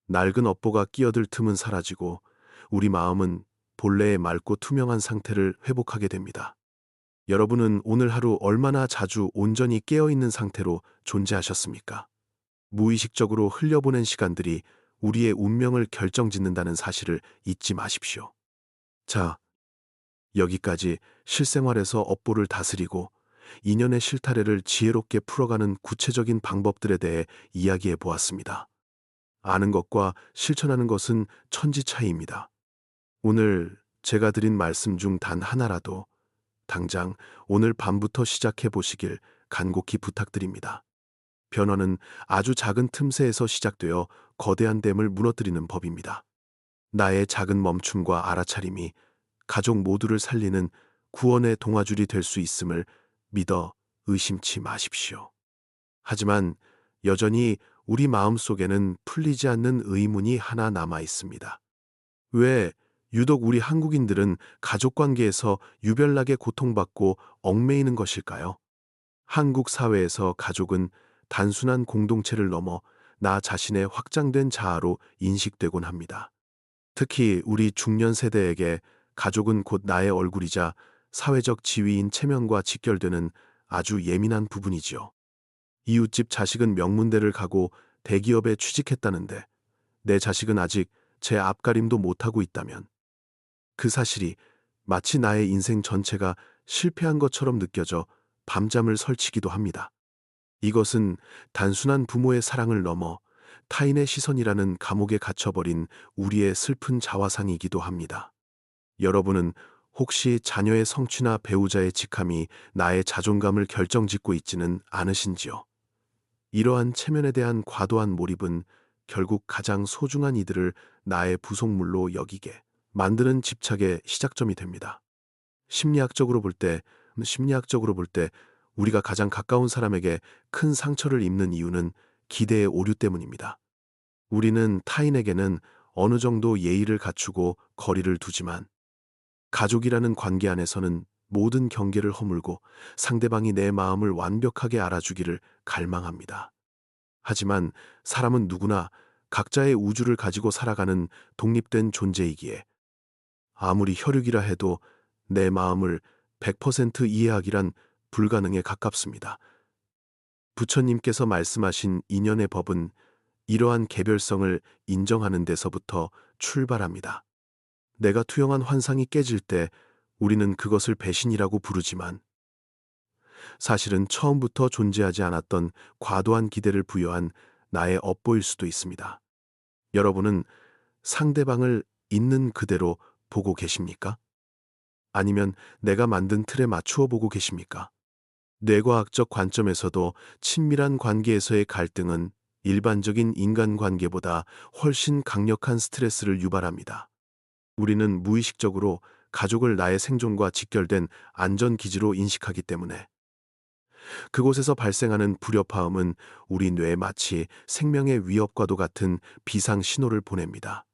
낡은 업보가 끼어들 틈은 사라지고 우리 마음은 본래의 맑고 투명한 상태를 회복하게 됩니다. 여러분은 오늘 하루 얼마나 자주 온전히 깨어있는 상태로 존재하셨습니까? 무의식적으로 흘려보낸 시간들이 우리의 운명을 결정짓는다는 사실을 잊지 마십시오. 자, 여기까지 실생활에서 업보를 다스리고 인연의 실타래를 지혜롭게 풀어가는 구체적인 방법들에 대해 이야기해 보았습니다. 아는 것과 실천하는 것은 천지 차이입니다. 오늘 제가 드린 말씀 중 단 하나라도 당장 오늘 밤부터 시작해 보시길 간곡히 부탁드립니다. 변화는 아주 작은 틈새에서 시작되어 거대한 댐을 무너뜨리는 법입니다. 나의 작은 멈춤과 알아차림이 가족 모두를 살리는 구원의 동아줄이 될 수 있음을 믿어 의심치 마십시오. 하지만 여전히 우리 마음속에는 풀리지 않는 의문이 하나 남아 있습니다. 왜 유독 우리 한국인들은 가족관계에서 유별나게 고통받고 얽매이는 것일까요? 한국 사회에서 가족은 단순한 공동체를 넘어 나 자신의 확장된 자아로 인식되곤 합니다. 특히 우리 중년 세대에게 가족은 곧 나의 얼굴이자 사회적 지위인 체면과 직결되는 아주 예민한 부분이지요. 이웃집 자식은 명문대를 가고 대기업에 취직했다는데 내 자식은 아직 제 앞가림도 못하고 있다면 그 사실이 마치 나의 인생 전체가 실패한 것처럼 느껴져 밤잠을 설치기도 합니다. 이것은 단순한 부모의 사랑을 넘어 타인의 시선이라는 감옥에 갇혀버린 우리의 슬픈 자화상이기도 합니다. 여러분은 혹시 자녀의 성취나 배우자의 직함이 나의 자존감을 결정짓고 있지는 않으신지요? 이러한 체면에 대한 과도한 몰입은 결국 가장 소중한 이들을 나의 부속물로 여기게 만드는 집착의 시작점이 됩니다. 심리학적으로 볼 때 우리가 가장 가까운 사람에게 큰 상처를 입는 이유는 기대의 오류 때문입니다. 우리는 타인에게는 어느 정도 예의를 갖추고 거리를 두지만 가족이라는 관계 안에서는 모든 경계를 허물고 상대방이 내 마음을 완벽하게 알아주기를 갈망합니다. 하지만 사람은 누구나 각자의 우주를 가지고 살아가는 독립된 존재이기에 아무리 혈육이라 해도 내 마음을 100% 이해하기란 불가능에 가깝습니다. 부처님께서 말씀하신 인연의 법은 이러한 개별성을 인정하는 데서부터 출발합니다. 내가 투영한 환상이 깨질 때 우리는 그것을 배신이라고 부르지만 사실은 처음부터 존재하지 않았던 과도한 기대를 부여한 나의 업보일 수도 있습니다. 여러분은 상대방을 있는 그대로 보고 계십니까? 아니면 내가 만든 틀에 맞추어 보고 계십니까? 뇌과학적 관점에서도 친밀한 관계에서의 갈등은 일반적인 인간관계보다 훨씬 강력한 스트레스를 유발합니다. 우리는 무의식적으로 가족을 나의 생존과 직결된 안전기지로 인식하기 때문에 그곳에서 발생하는 불협화음은 우리 뇌에 마치 생명의 위협과도 같은 비상 신호를 보냅니다.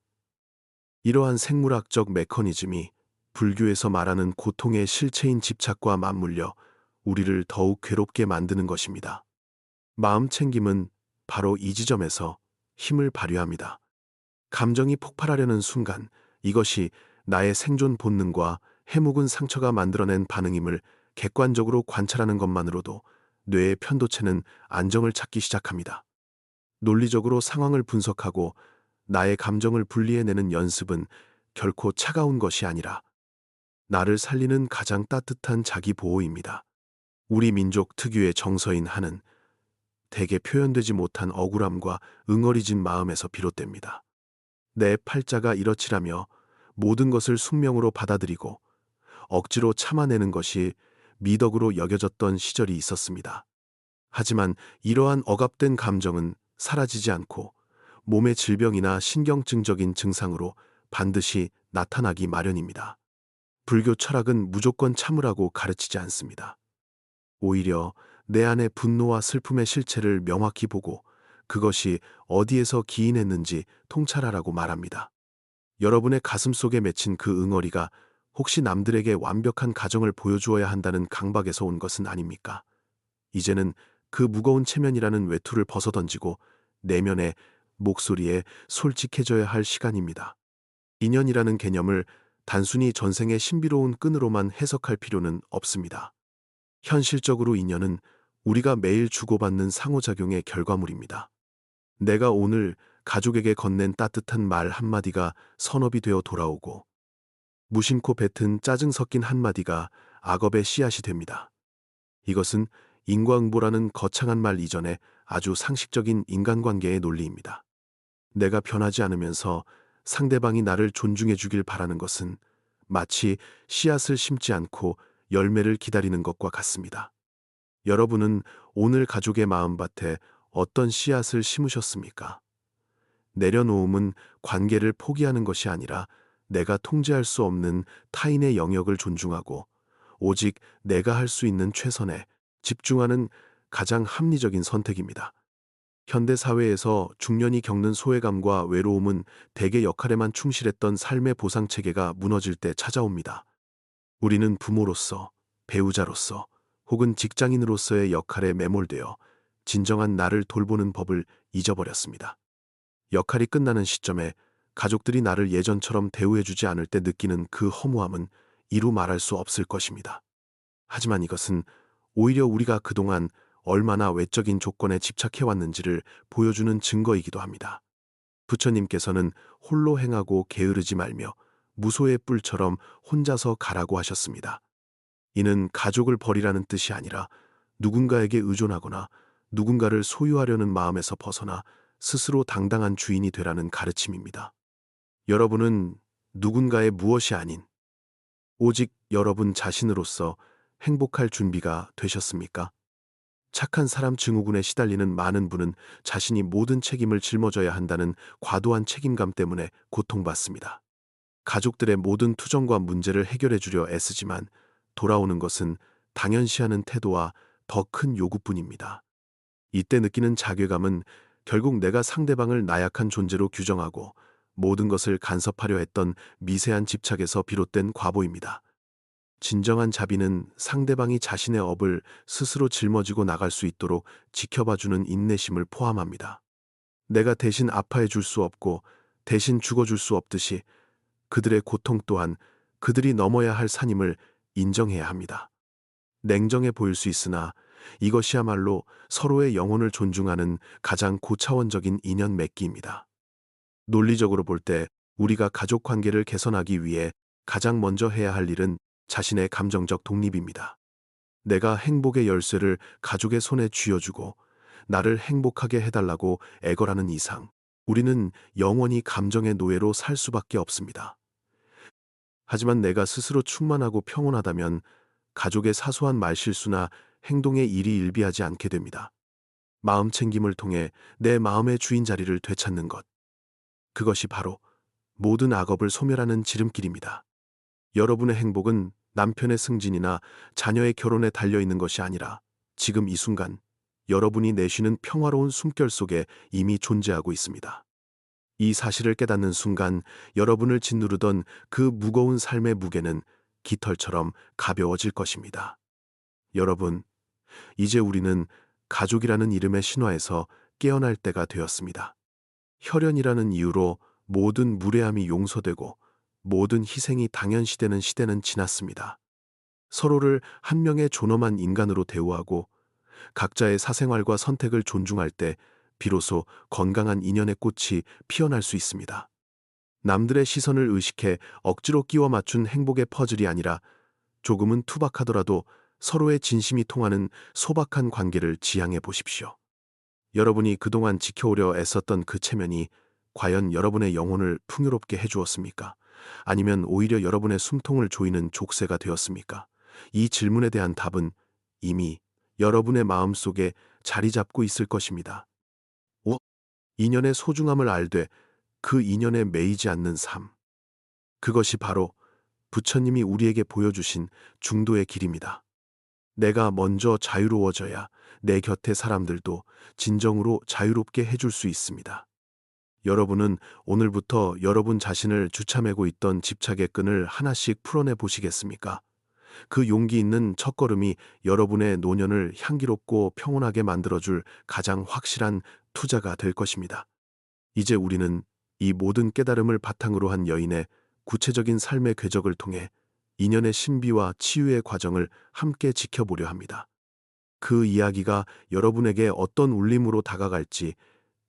이러한 생물학적 메커니즘이 불교에서 말하는 고통의 실체인 집착과 맞물려 우리를 더욱 괴롭게 만드는 것입니다. 마음 챙김은 바로 이 지점에서 힘을 발휘합니다. 감정이 폭발하려는 순간 이것이 나의 생존 본능과 해묵은 상처가 만들어낸 반응임을 객관적으로 관찰하는 것만으로도 뇌의 편도체는 안정을 찾기 시작합니다. 논리적으로 상황을 분석하고 나의 감정을 분리해내는 연습은 결코 차가운 것이 아니라 나를 살리는 가장 따뜻한 자기 보호입니다. 우리 민족 특유의 정서인 한은 대개 표현되지 못한 억울함과 응어리진 마음에서 비롯됩니다. 내 팔자가 이렇지라며 모든 것을 숙명으로 받아들이고 억지로 참아내는 것이 미덕으로 여겨졌던 시절이 있었습니다. 하지만 이러한 억압된 감정은 사라지지 않고 몸의 질병이나 신경증적인 증상으로 반드시 나타나기 마련입니다. 불교 철학은 무조건 참으라고 가르치지 않습니다. 오히려 내 안의 분노와 슬픔의 실체를 명확히 보고 그것이 어디에서 기인했는지 통찰하라고 말합니다. 여러분의 가슴 속에 맺힌 그 응어리가 혹시 남들에게 완벽한 가정을 보여주어야 한다는 강박에서 온 것은 아닙니까? 이제는 그 무거운 체면이라는 외투를 벗어던지고 내면의 목소리에 솔직해져야 할 시간입니다. 인연이라는 개념을 단순히 전생의 신비로운 끈으로만 해석할 필요는 없습니다. 현실적으로 인연은 우리가 매일 주고받는 상호작용의 결과물입니다. 내가 오늘 가족에게 건넨 따뜻한 말 한마디가 선업이 되어 돌아오고, 무심코 뱉은 짜증 섞인 한마디가 악업의 씨앗이 됩니다. 이것은 인과응보라는 거창한 말 이전에 아주 상식적인 인간관계의 논리입니다. 내가 변하지 않으면서 상대방이 나를 존중해 주길 바라는 것은 마치 씨앗을 심지 않고 열매를 기다리는 것과 같습니다. 여러분은 오늘 가족의 마음밭에 어떤 씨앗을 심으셨습니까? 내려놓음은 관계를 포기하는 것이 아니라 내가 통제할 수 없는 타인의 영역을 존중하고 오직 내가 할 수 있는 최선에 집중하는 가장 합리적인 선택입니다. 현대 사회에서 중년이 겪는 소외감과 외로움은 대개 역할에만 충실했던 삶의 보상 체계가 무너질 때 찾아옵니다. 우리는 부모로서, 배우자로서, 혹은 직장인으로서의 역할에 매몰되어 진정한 나를 돌보는 법을 잊어버렸습니다. 역할이 끝나는 시점에 가족들이 나를 예전처럼 대우해주지 않을 때 느끼는 그 허무함은 이루 말할 수 없을 것입니다. 하지만 이것은 오히려 우리가 그동안 얼마나 외적인 조건에 집착해왔는지를 보여주는 증거이기도 합니다. 부처님께서는 홀로 행하고 게으르지 말며 무소의 뿔처럼 혼자서 가라고 하셨습니다. 이는 가족을 버리라는 뜻이 아니라 누군가에게 의존하거나 누군가를 소유하려는 마음에서 벗어나 스스로 당당한 주인이 되라는 가르침입니다. 여러분은 누군가의 무엇이 아닌 오직 여러분 자신으로서 행복할 준비가 되셨습니까? 착한 사람 증후군에 시달리는 많은 분은 자신이 모든 책임을 짊어져야 한다는 과도한 책임감 때문에 고통받습니다. 가족들의 모든 투정과 문제를 해결해 주려 애쓰지만 돌아오는 것은 당연시하는 태도와 더 큰 요구뿐입니다. 이때 느끼는 자괴감은 결국 내가 상대방을 나약한 존재로 규정하고 모든 것을 간섭하려 했던 미세한 집착에서 비롯된 과보입니다. 진정한 자비는 상대방이 자신의 업을 스스로 짊어지고 나갈 수 있도록 지켜봐주는 인내심을 포함합니다. 내가 대신 아파해 줄 수 없고 대신 죽어줄 수 없듯이 그들의 고통 또한 그들이 넘어야 할 산임을 인정해야 합니다. 냉정해 보일 수 있으나 이것이야말로 서로의 영혼을 존중하는 가장 고차원적인 인연 맺기입니다. 논리적으로 볼 때 우리가 가족 관계를 개선하기 위해 가장 먼저 해야 할 일은 자신의 감정적 독립입니다. 내가 행복의 열쇠를 가족의 손에 쥐어주고 나를 행복하게 해달라고 애걸하는 이상 우리는 영원히 감정의 노예로 살 수밖에 없습니다. 하지만 내가 스스로 충만하고 평온하다면 가족의 사소한 말실수나 행동에 일이 일비하지 않게 됩니다. 마음 챙김을 통해 내 마음의 주인 자리를 되찾는 것. 그것이 바로 모든 악업을 소멸하는 지름길입니다. 여러분의 행복은 남편의 승진이나 자녀의 결혼에 달려있는 것이 아니라 지금 이 순간 여러분이 내쉬는 평화로운 숨결 속에 이미 존재하고 있습니다. 이 사실을 깨닫는 순간 여러분을 짓누르던 그 무거운 삶의 무게는 깃털처럼 가벼워질 것입니다. 여러분, 이제 우리는 가족이라는 이름의 신화에서 깨어날 때가 되었습니다. 혈연이라는 이유로 모든 무례함이 용서되고 모든 희생이 당연시되는 시대는 지났습니다. 서로를 한 명의 존엄한 인간으로 대우하고 각자의 사생활과 선택을 존중할 때 비로소 건강한 인연의 꽃이 피어날 수 있습니다. 남들의 시선을 의식해 억지로 끼워 맞춘 행복의 퍼즐이 아니라 조금은 투박하더라도 서로의 진심이 통하는 소박한 관계를 지향해 보십시오. 여러분이 그동안 지켜오려 애썼던 그 체면이 과연 여러분의 영혼을 풍요롭게 해주었습니까? 아니면 오히려 여러분의 숨통을 조이는 족쇄가 되었습니까? 이 질문에 대한 답은 이미 여러분의 마음속에 자리 잡고 있을 것입니다. 5. 인연의 소중함을 알되 그 인연에 매이지 않는 삶. 그것이 바로 부처님이 우리에게 보여주신 중도의 길입니다. 내가 먼저 자유로워져야 내 곁의 사람들도 진정으로 자유롭게 해줄 수 있습니다. 여러분은 오늘부터 여러분 자신을 주참하고 있던 집착의 끈을 하나씩 풀어내 보시겠습니까? 그 용기 있는 첫걸음이 여러분의 노년을 향기롭고 평온하게 만들어줄 가장 확실한 투자가 될 것입니다. 이제 우리는 이 모든 깨달음을 바탕으로 한 여인의 구체적인 삶의 궤적을 통해 인연의 신비와 치유의 과정을 함께 지켜보려 합니다. 그 이야기가 여러분에게 어떤 울림으로 다가갈지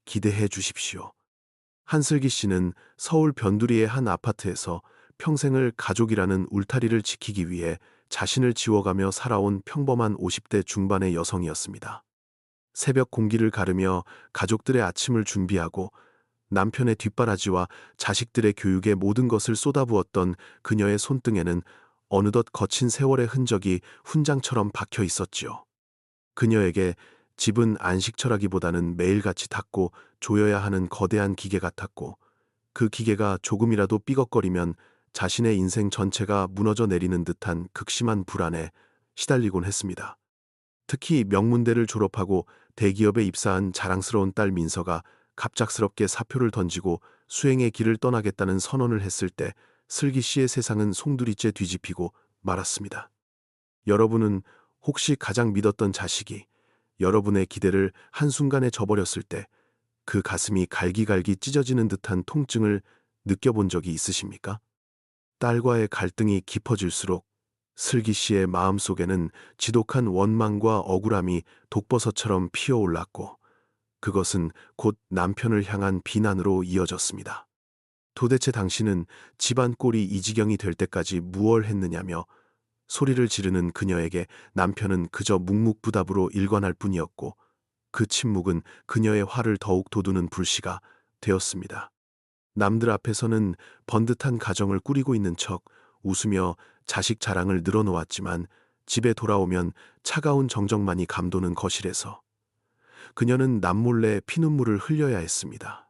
기대해 주십시오. 한슬기 씨는 서울 변두리의 한 아파트에서 평생을 가족이라는 울타리를 지키기 위해 자신을 지워가며 살아온 평범한 50대 중반의 여성이었습니다. 새벽 공기를 가르며 가족들의 아침을 준비하고 남편의 뒷바라지와 자식들의 교육에 모든 것을 쏟아부었던 그녀의 손등에는 어느덧 거친 세월의 흔적이 훈장처럼 박혀 있었지요. 그녀에게 집은 안식처라기보다는 매일같이 닦고 조여야 하는 거대한 기계 같았고, 그 기계가 조금이라도 삐걱거리면 자신의 인생 전체가 무너져 내리는 듯한 극심한 불안에 시달리곤 했습니다. 특히 명문대를 졸업하고 대기업에 입사한 자랑스러운 딸 민서가 갑작스럽게 사표를 던지고 수행의 길을 떠나겠다는 선언을 했을 때 슬기 씨의 세상은 송두리째 뒤집히고 말았습니다. 여러분은 혹시 가장 믿었던 자식이 여러분의 기대를 한순간에 저버렸을 때 그 가슴이 갈기갈기 찢어지는 듯한 통증을 느껴본 적이 있으십니까? 딸과의 갈등이 깊어질수록 슬기 씨의 마음속에는 지독한 원망과 억울함이 독버섯처럼 피어올랐고, 그것은 곧 남편을 향한 비난으로 이어졌습니다. 도대체 당신은 집안 꼴이 이 지경이 될 때까지 무얼 했느냐며 소리를 지르는 그녀에게 남편은 그저 묵묵부답으로 일관할 뿐이었고, 그 침묵은 그녀의 화를 더욱 돋우는 불씨가 되었습니다. 남들 앞에서는 번듯한 가정을 꾸리고 있는 척 웃으며 자식 자랑을 늘어놓았지만, 집에 돌아오면 차가운 정적만이 감도는 거실에서 그녀는 남몰래 피눈물을 흘려야 했습니다.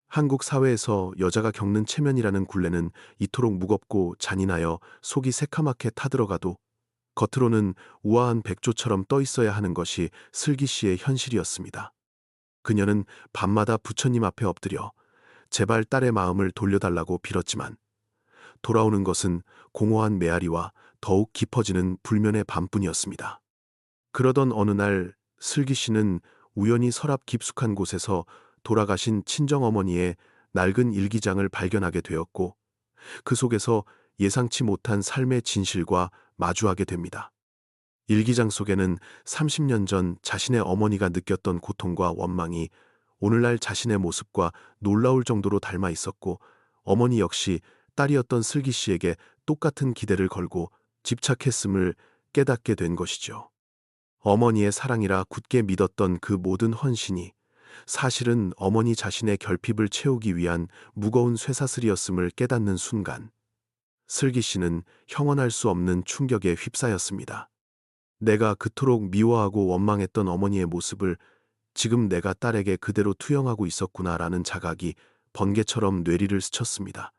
한국 사회에서 여자가 겪는 체면이라는 굴레는 이토록 무겁고 잔인하여 속이 새카맣게 타들어가도 겉으로는 우아한 백조처럼 떠 있어야 하는 것이 슬기 씨의 현실이었습니다. 그녀는 밤마다 부처님 앞에 엎드려 제발 딸의 마음을 돌려달라고 빌었지만 돌아오는 것은 공허한 메아리와 더욱 깊어지는 불면의 밤뿐이었습니다. 그러던 어느 날 슬기 씨는 우연히 서랍 깊숙한 곳에서 돌아가신 친정어머니의 낡은 일기장을 발견하게 되었고, 그 속에서 예상치 못한 삶의 진실과 마주하게 됩니다. 일기장 속에는 30년 전 자신의 어머니가 느꼈던 고통과 원망이 오늘날 자신의 모습과 놀라울 정도로 닮아 있었고, 어머니 역시 딸이었던 슬기 씨에게 똑같은 기대를 걸고 집착했음을 깨닫게 된 것이죠. 어머니의 사랑이라 굳게 믿었던 그 모든 헌신이 사실은 어머니 자신의 결핍을 채우기 위한 무거운 쇠사슬이었음을 깨닫는 순간, 슬기 씨는 형언할 수 없는 충격에 휩싸였습니다. 내가 그토록 미워하고 원망했던 어머니의 모습을 지금 내가 딸에게 그대로 투영하고 있었구나라는 자각이 번개처럼 뇌리를 스쳤습니다.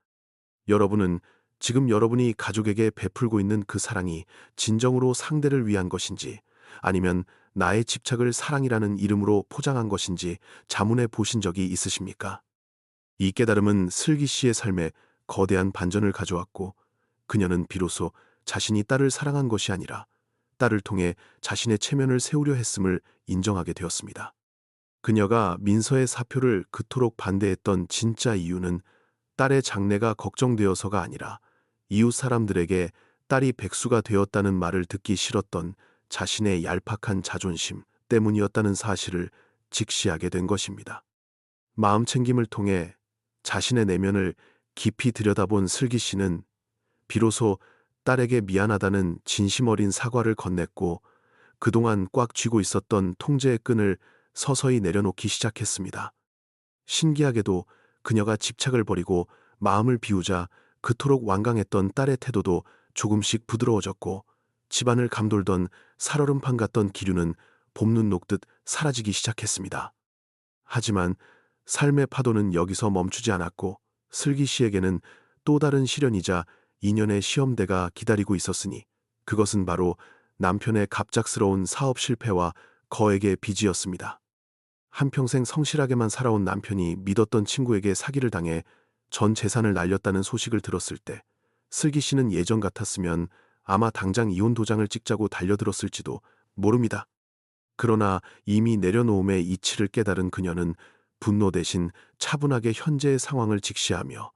여러분은 지금 여러분이 가족에게 베풀고 있는 그 사랑이 진정으로 상대를 위한 것인지, 아니면 나의 집착을 사랑이라는 이름으로 포장한 것인지 자문해 보신 적이 있으십니까? 이 깨달음은 슬기 씨의 삶에 거대한 반전을 가져왔고, 그녀는 비로소 자신이 딸을 사랑한 것이 아니라 딸을 통해 자신의 체면을 세우려 했음을 인정하게 되었습니다. 그녀가 민서의 사표를 그토록 반대했던 진짜 이유는 딸의 장래가 걱정되어서가 아니라 이웃 사람들에게 딸이 백수가 되었다는 말을 듣기 싫었던 자신의 얄팍한 자존심 때문이었다는 사실을 직시하게 된 것입니다. 마음챙김을 통해 자신의 내면을 깊이 들여다본 슬기 씨는 비로소 딸에게 미안하다는 진심 어린 사과를 건넸고, 그동안 꽉 쥐고 있었던 통제의 끈을 서서히 내려놓기 시작했습니다. 신기하게도 그녀가 집착을 버리고 마음을 비우자 그토록 완강했던 딸의 태도도 조금씩 부드러워졌고, 집안을 감돌던 살얼음판 같던 기류는 봄눈 녹듯 사라지기 시작했습니다. 하지만 삶의 파도는 여기서 멈추지 않았고, 슬기 씨에게는 또 다른 시련이자 인연의 시험대가 기다리고 있었으니, 그것은 바로 남편의 갑작스러운 사업 실패와 거액의 빚이었습니다. 한평생 성실하게만 살아온 남편이 믿었던 친구에게 사기를 당해 전 재산을 날렸다는 소식을 들었을 때, 슬기 씨는 예전 같았으면 아마 당장 이혼 도장을 찍자고 달려들었을지도 모릅니다. 그러나 이미 내려놓음의 이치를 깨달은 그녀는 분노 대신 차분하게 현재의 상황을 직시하며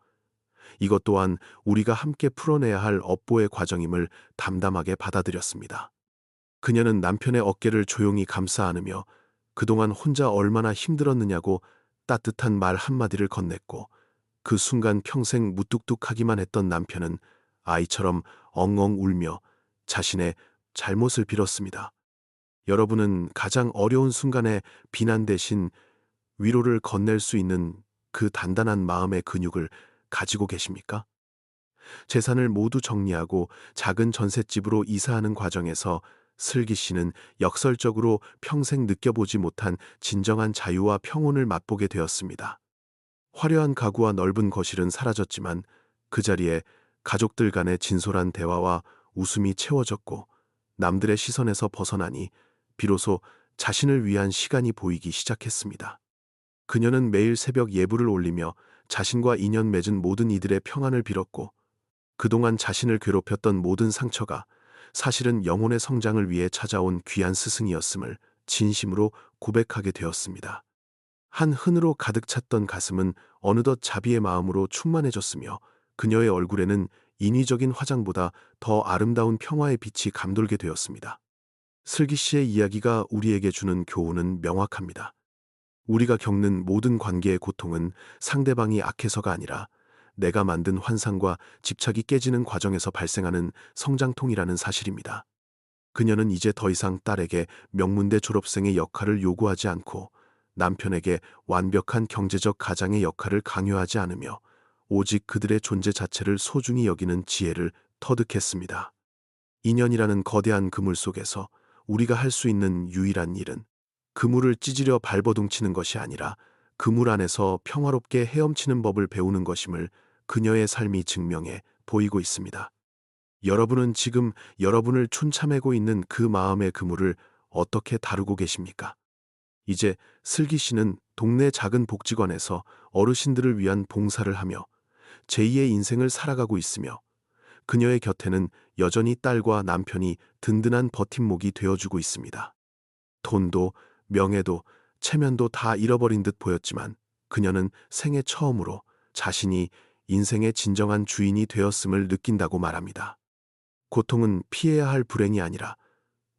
이것 또한 우리가 함께 풀어내야 할 업보의 과정임을 담담하게 받아들였습니다. 그녀는 남편의 어깨를 조용히 감싸 안으며 그동안 혼자 얼마나 힘들었느냐고 따뜻한 말 한마디를 건넸고 그 순간 평생 무뚝뚝하기만 했던 남편은 아이처럼 엉엉 울며 자신의 잘못을 빌었습니다. 여러분은 가장 어려운 순간에 비난 대신 위로를 건넬 수 있는 그 단단한 마음의 근육을 가지고 계십니까? 재산을 모두 정리하고 작은 전셋집으로 이사하는 과정에서 슬기 씨는 역설적으로 평생 느껴보지 못한 진정한 자유와 평온을 맛보게 되었습니다. 화려한 가구와 넓은 거실은 사라졌지만 그 자리에 가족들 간의 진솔한 대화와 웃음이 채워졌고 남들의 시선에서 벗어나니 비로소 자신을 위한 시간이 보이기 시작했습니다. 그녀는 매일 새벽 예불을 올리며 자신과 인연 맺은 모든 이들의 평안을 빌었고 그동안 자신을 괴롭혔던 모든 상처가 사실은 영혼의 성장을 위해 찾아온 귀한 스승이었음을 진심으로 고백하게 되었습니다. 한 흔으로 가득 찼던 가슴은 어느덧 자비의 마음으로 충만해졌으며 그녀의 얼굴에는 인위적인 화장보다 더 아름다운 평화의 빛이 감돌게 되었습니다. 슬기 씨의 이야기가 우리에게 주는 교훈은 명확합니다. 우리가 겪는 모든 관계의 고통은 상대방이 악해서가 아니라 내가 만든 환상과 집착이 깨지는 과정에서 발생하는 성장통이라는 사실입니다. 그녀는 이제 더 이상 딸에게 명문대 졸업생의 역할을 요구하지 않고 남편에게 완벽한 경제적 가장의 역할을 강요하지 않으며 오직 그들의 존재 자체를 소중히 여기는 지혜를 터득했습니다. 인연이라는 거대한 그물 속에서 우리가 할 수 있는 유일한 일은 그물을 찢으려 발버둥치는 것이 아니라 그물 안에서 평화롭게 헤엄치는 법을 배우는 것임을 그녀의 삶이 증명해 보이고 있습니다. 여러분은 지금 여러분을 춘참하고 있는 그 마음의 그물을 어떻게 다루고 계십니까? 이제 슬기 씨는 동네 작은 복지관에서 어르신들을 위한 봉사를 하며 제2의 인생을 살아가고 있으며 그녀의 곁에는 여전히 딸과 남편이 든든한 버팀목이 되어주고 있습니다. 돈도 명예도 체면도 다 잃어버린 듯 보였지만 그녀는 생애 처음으로 자신이 인생의 진정한 주인이 되었음을 느낀다고 말합니다. 고통은 피해야 할 불행이 아니라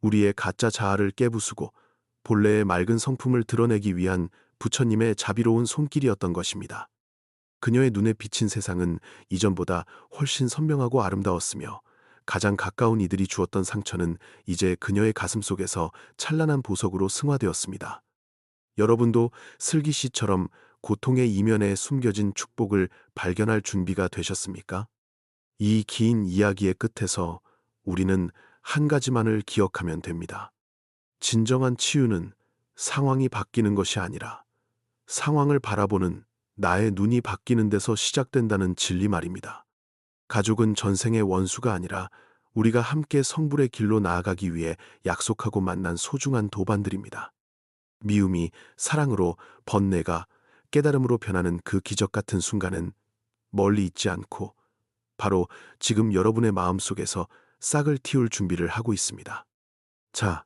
우리의 가짜 자아를 깨부수고 본래의 맑은 성품을 드러내기 위한 부처님의 자비로운 손길이었던 것입니다. 그녀의 눈에 비친 세상은 이전보다 훨씬 선명하고 아름다웠으며 가장 가까운 이들이 주었던 상처는 이제 그녀의 가슴 속에서 찬란한 보석으로 승화되었습니다. 여러분도 슬기 씨처럼 고통의 이면에 숨겨진 축복을 발견할 준비가 되셨습니까? 이 긴 이야기의 끝에서 우리는 한 가지만을 기억하면 됩니다. 진정한 치유는 상황이 바뀌는 것이 아니라 상황을 바라보는 나의 눈이 바뀌는 데서 시작된다는 진리 말입니다. 가족은 전생의 원수가 아니라 우리가 함께 성불의 길로 나아가기 위해 약속하고 만난 소중한 도반들입니다. 미움이 사랑으로, 번뇌가 깨달음으로 변하는 그 기적 같은 순간은 멀리 있지 않고 바로 지금 여러분의 마음속에서 싹을 틔울 준비를 하고 있습니다. 자,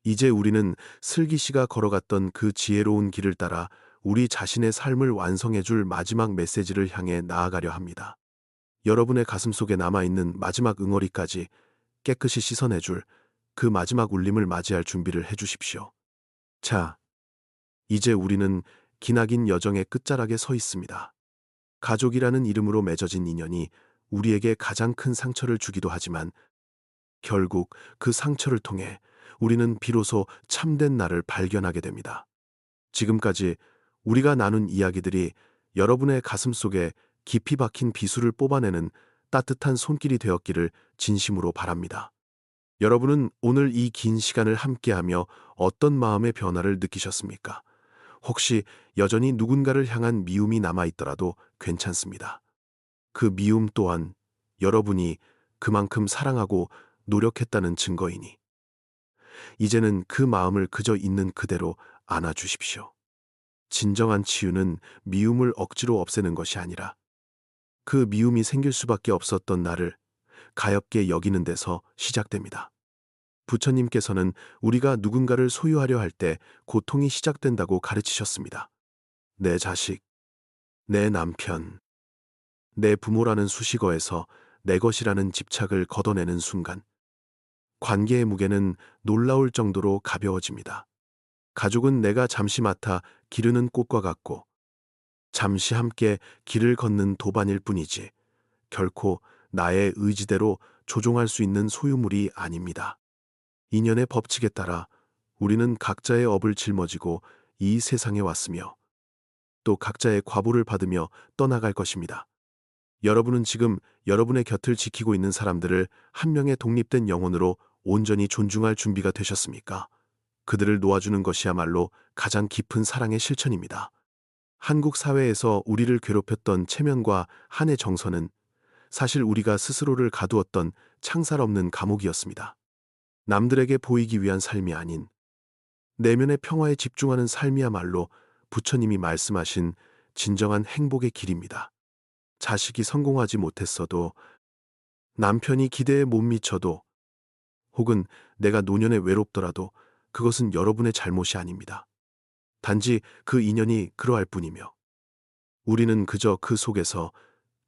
이제 우리는 슬기 씨가 걸어갔던 그 지혜로운 길을 따라 우리 자신의 삶을 완성해 줄 마지막 메시지를 향해 나아가려 합니다. 여러분의 가슴 속에 남아있는 마지막 응어리까지 깨끗이 씻어내 줄 그 마지막 울림을 맞이할 준비를 해 주십시오. 자, 이제 우리는 기나긴 여정의 끝자락에 서 있습니다. 가족이라는 이름으로 맺어진 인연이 우리에게 가장 큰 상처를 주기도 하지만 결국 그 상처를 통해 우리는 비로소 참된 나를 발견하게 됩니다. 지금까지 우리가 나눈 이야기들이 여러분의 가슴 속에 깊이 박힌 비수를 뽑아내는 따뜻한 손길이 되었기를 진심으로 바랍니다. 여러분은 오늘 이 긴 시간을 함께하며 어떤 마음의 변화를 느끼셨습니까? 혹시 여전히 누군가를 향한 미움이 남아있더라도 괜찮습니다. 그 미움 또한 여러분이 그만큼 사랑하고 노력했다는 증거이니 이제는 그 마음을 그저 있는 그대로 안아주십시오. 진정한 치유는 미움을 억지로 없애는 것이 아니라 그 미움이 생길 수밖에 없었던 나를 가엾게 여기는 데서 시작됩니다. 부처님께서는 우리가 누군가를 소유하려 할 때 고통이 시작된다고 가르치셨습니다. 내 자식, 내 남편, 내 부모라는 수식어에서 내 것이라는 집착을 걷어내는 순간, 관계의 무게는 놀라울 정도로 가벼워집니다. 가족은 내가 잠시 맡아 기르는 꽃과 같고, 잠시 함께 길을 걷는 도반일 뿐이지, 결코 나의 의지대로 조종할 수 있는 소유물이 아닙니다. 인연의 법칙에 따라 우리는 각자의 업을 짊어지고 이 세상에 왔으며, 또 각자의 과보를 받으며 떠나갈 것입니다. 여러분은 지금 여러분의 곁을 지키고 있는 사람들을 한 명의 독립된 영혼으로 온전히 존중할 준비가 되셨습니까? 그들을 놓아주는 것이야말로 가장 깊은 사랑의 실천입니다. 한국 사회에서 우리를 괴롭혔던 체면과 한의 정서는 사실 우리가 스스로를 가두었던 창살 없는 감옥이었습니다. 남들에게 보이기 위한 삶이 아닌 내면의 평화에 집중하는 삶이야말로 부처님이 말씀하신 진정한 행복의 길입니다. 자식이 성공하지 못했어도, 남편이 기대에 못 미쳐도, 혹은 내가 노년에 외롭더라도 그것은 여러분의 잘못이 아닙니다. 단지 그 인연이 그러할 뿐이며, 우리는 그저 그 속에서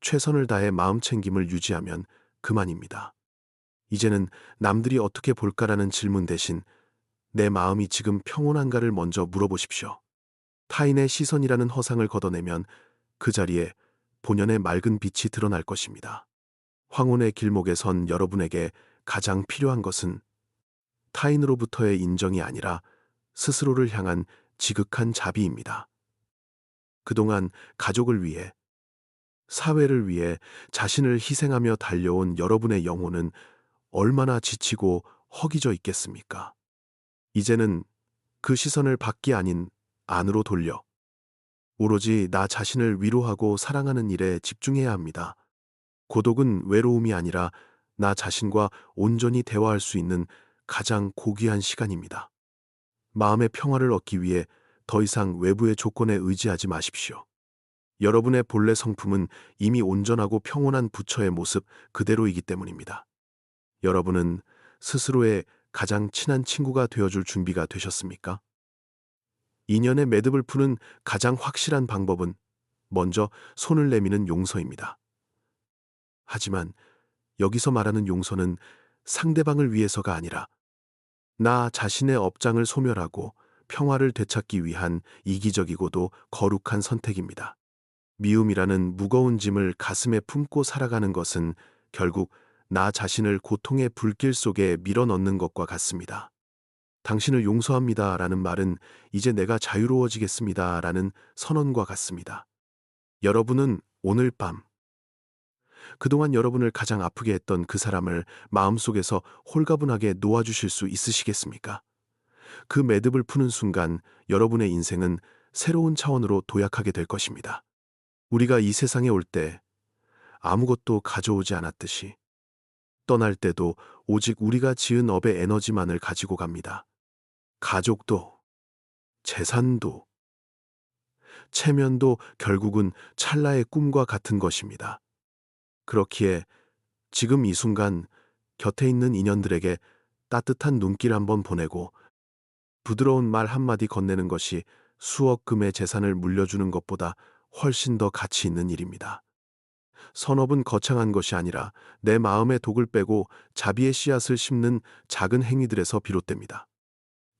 최선을 다해 마음 챙김을 유지하면 그만입니다. 이제는 남들이 어떻게 볼까라는 질문 대신 내 마음이 지금 평온한가를 먼저 물어보십시오. 타인의 시선이라는 허상을 걷어내면 그 자리에 본연의 맑은 빛이 드러날 것입니다. 황혼의 길목에 선 여러분에게 가장 필요한 것은 타인으로부터의 인정이 아니라 스스로를 향한 지극한 자비입니다. 그동안 가족을 위해, 사회를 위해 자신을 희생하며 달려온 여러분의 영혼은 얼마나 지치고 허기져 있겠습니까? 이제는 그 시선을 밖이 아닌 안으로 돌려 오로지 나 자신을 위로하고 사랑하는 일에 집중해야 합니다. 고독은 외로움이 아니라 나 자신과 온전히 대화할 수 있는 가장 고귀한 시간입니다. 마음의 평화를 얻기 위해 더 이상 외부의 조건에 의지하지 마십시오. 여러분의 본래 성품은 이미 온전하고 평온한 부처의 모습 그대로이기 때문입니다. 여러분은 스스로의 가장 친한 친구가 되어줄 준비가 되셨습니까? 인연의 매듭을 푸는 가장 확실한 방법은 먼저 손을 내미는 용서입니다. 하지만 여기서 말하는 용서는 상대방을 위해서가 아니라 나 자신의 업장을 소멸하고 평화를 되찾기 위한 이기적이고도 거룩한 선택입니다. 미움이라는 무거운 짐을 가슴에 품고 살아가는 것은 결국 나 자신을 고통의 불길 속에 밀어넣는 것과 같습니다. 당신을 용서합니다 라는 말은 이제 내가 자유로워지겠습니다 라는 선언과 같습니다. 여러분은 오늘 밤, 그동안 여러분을 가장 아프게 했던 그 사람을 마음속에서 홀가분하게 놓아주실 수 있으시겠습니까? 그 매듭을 푸는 순간 여러분의 인생은 새로운 차원으로 도약하게 될 것입니다. 우리가 이 세상에 올 때 아무것도 가져오지 않았듯이 떠날 때도 오직 우리가 지은 업의 에너지만을 가지고 갑니다. 가족도, 재산도, 체면도 결국은 찰나의 꿈과 같은 것입니다. 그렇기에 지금 이 순간 곁에 있는 인연들에게 따뜻한 눈길 한번 보내고 부드러운 말 한마디 건네는 것이 수억 금의 재산을 물려주는 것보다 훨씬 더 가치 있는 일입니다. 선업은 거창한 것이 아니라 내 마음의 독을 빼고 자비의 씨앗을 심는 작은 행위들에서 비롯됩니다.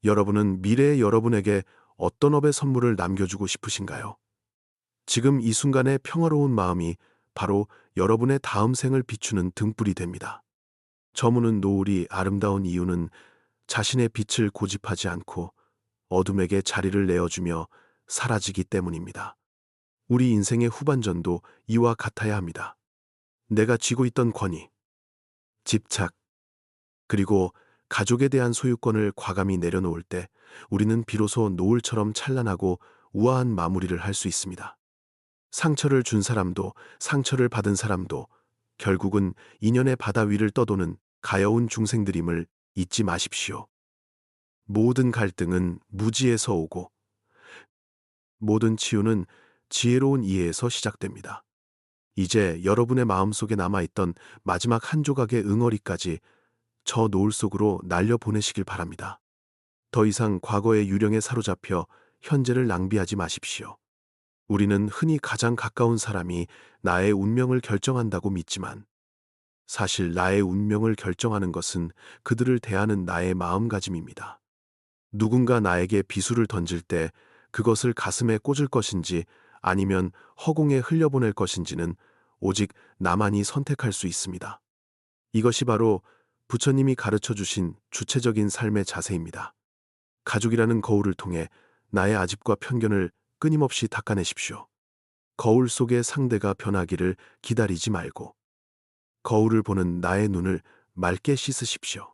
여러분은 미래의 여러분에게 어떤 업의 선물을 남겨주고 싶으신가요? 지금 이 순간의 평화로운 마음이 바로 여러분의 다음 생을 비추는 등불이 됩니다. 저무는 노을이 아름다운 이유는 자신의 빛을 고집하지 않고 어둠에게 자리를 내어주며 사라지기 때문입니다. 우리 인생의 후반전도 이와 같아야 합니다. 내가 쥐고 있던 권위, 집착, 그리고 가족에 대한 소유권을 과감히 내려놓을 때 우리는 비로소 노을처럼 찬란하고 우아한 마무리를 할 수 있습니다. 상처를 준 사람도 상처를 받은 사람도 결국은 인연의 바다 위를 떠도는 가여운 중생들임을 잊지 마십시오. 모든 갈등은 무지에서 오고 모든 치유는 지혜로운 이해에서 시작됩니다. 이제 여러분의 마음속에 남아있던 마지막 한 조각의 응어리까지 저 노을 속으로 날려보내시길 바랍니다. 더 이상 과거의 유령에 사로잡혀 현재를 낭비하지 마십시오. 우리는 흔히 가장 가까운 사람이 나의 운명을 결정한다고 믿지만 사실 나의 운명을 결정하는 것은 그들을 대하는 나의 마음가짐입니다. 누군가 나에게 비수를 던질 때 그것을 가슴에 꽂을 것인지 아니면 허공에 흘려보낼 것인지는 오직 나만이 선택할 수 있습니다. 이것이 바로 부처님이 가르쳐 주신 주체적인 삶의 자세입니다. 가족이라는 거울을 통해 나의 아집과 편견을 끊임없이 닦아내십시오. 거울 속의 상대가 변하기를 기다리지 말고 거울을 보는 나의 눈을 맑게 씻으십시오.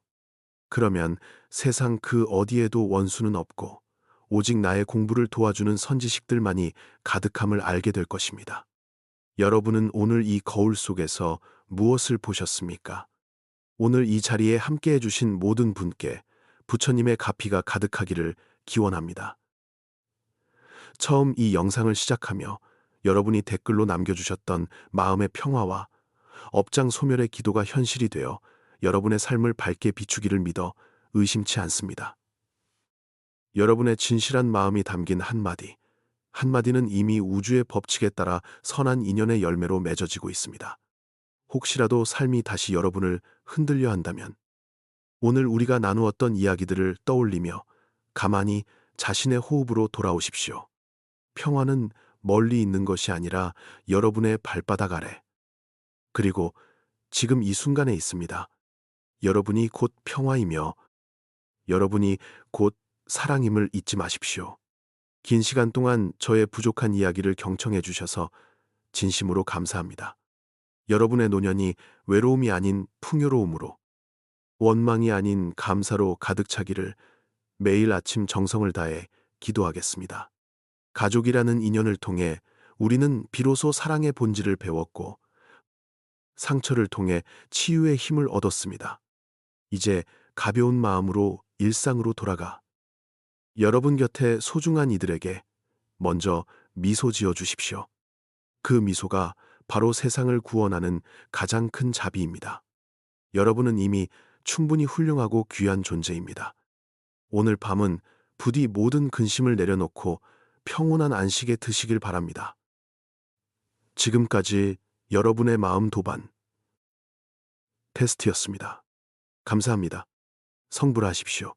그러면 세상 그 어디에도 원수는 없고 오직 나의 공부를 도와주는 선지식들만이 가득함을 알게 될 것입니다. 여러분은 오늘 이 거울 속에서 무엇을 보셨습니까? 오늘 이 자리에 함께 해주신 모든 분께 부처님의 가피가 가득하기를 기원합니다. 처음 이 영상을 시작하며 여러분이 댓글로 남겨주셨던 마음의 평화와 업장 소멸의 기도가 현실이 되어 여러분의 삶을 밝게 비추기를 믿어 의심치 않습니다. 여러분의 진실한 마음이 담긴 한마디, 한마디는 이미 우주의 법칙에 따라 선한 인연의 열매로 맺어지고 있습니다. 혹시라도 삶이 다시 여러분을 흔들려 한다면 오늘 우리가 나누었던 이야기들을 떠올리며 가만히 자신의 호흡으로 돌아오십시오. 평화는 멀리 있는 것이 아니라 여러분의 발바닥 아래, 그리고 지금 이 순간에 있습니다. 여러분이 곧 평화이며 여러분이 곧 사랑임을 잊지 마십시오. 긴 시간 동안 저의 부족한 이야기를 경청해 주셔서 진심으로 감사합니다. 여러분의 노년이 외로움이 아닌 풍요로움으로, 원망이 아닌 감사로 가득 차기를 매일 아침 정성을 다해 기도하겠습니다. 가족이라는 인연을 통해 우리는 비로소 사랑의 본질을 배웠고 상처를 통해 치유의 힘을 얻었습니다. 이제 가벼운 마음으로 일상으로 돌아가 여러분 곁에 소중한 이들에게 먼저 미소 지어 주십시오. 그 미소가 바로 세상을 구원하는 가장 큰 자비입니다. 여러분은 이미 충분히 훌륭하고 귀한 존재입니다. 오늘 밤은 부디 모든 근심을 내려놓고 평온한 안식에 드시길 바랍니다. 지금까지 여러분의 마음 도반 테스트였습니다. 감사합니다. 성불하십시오.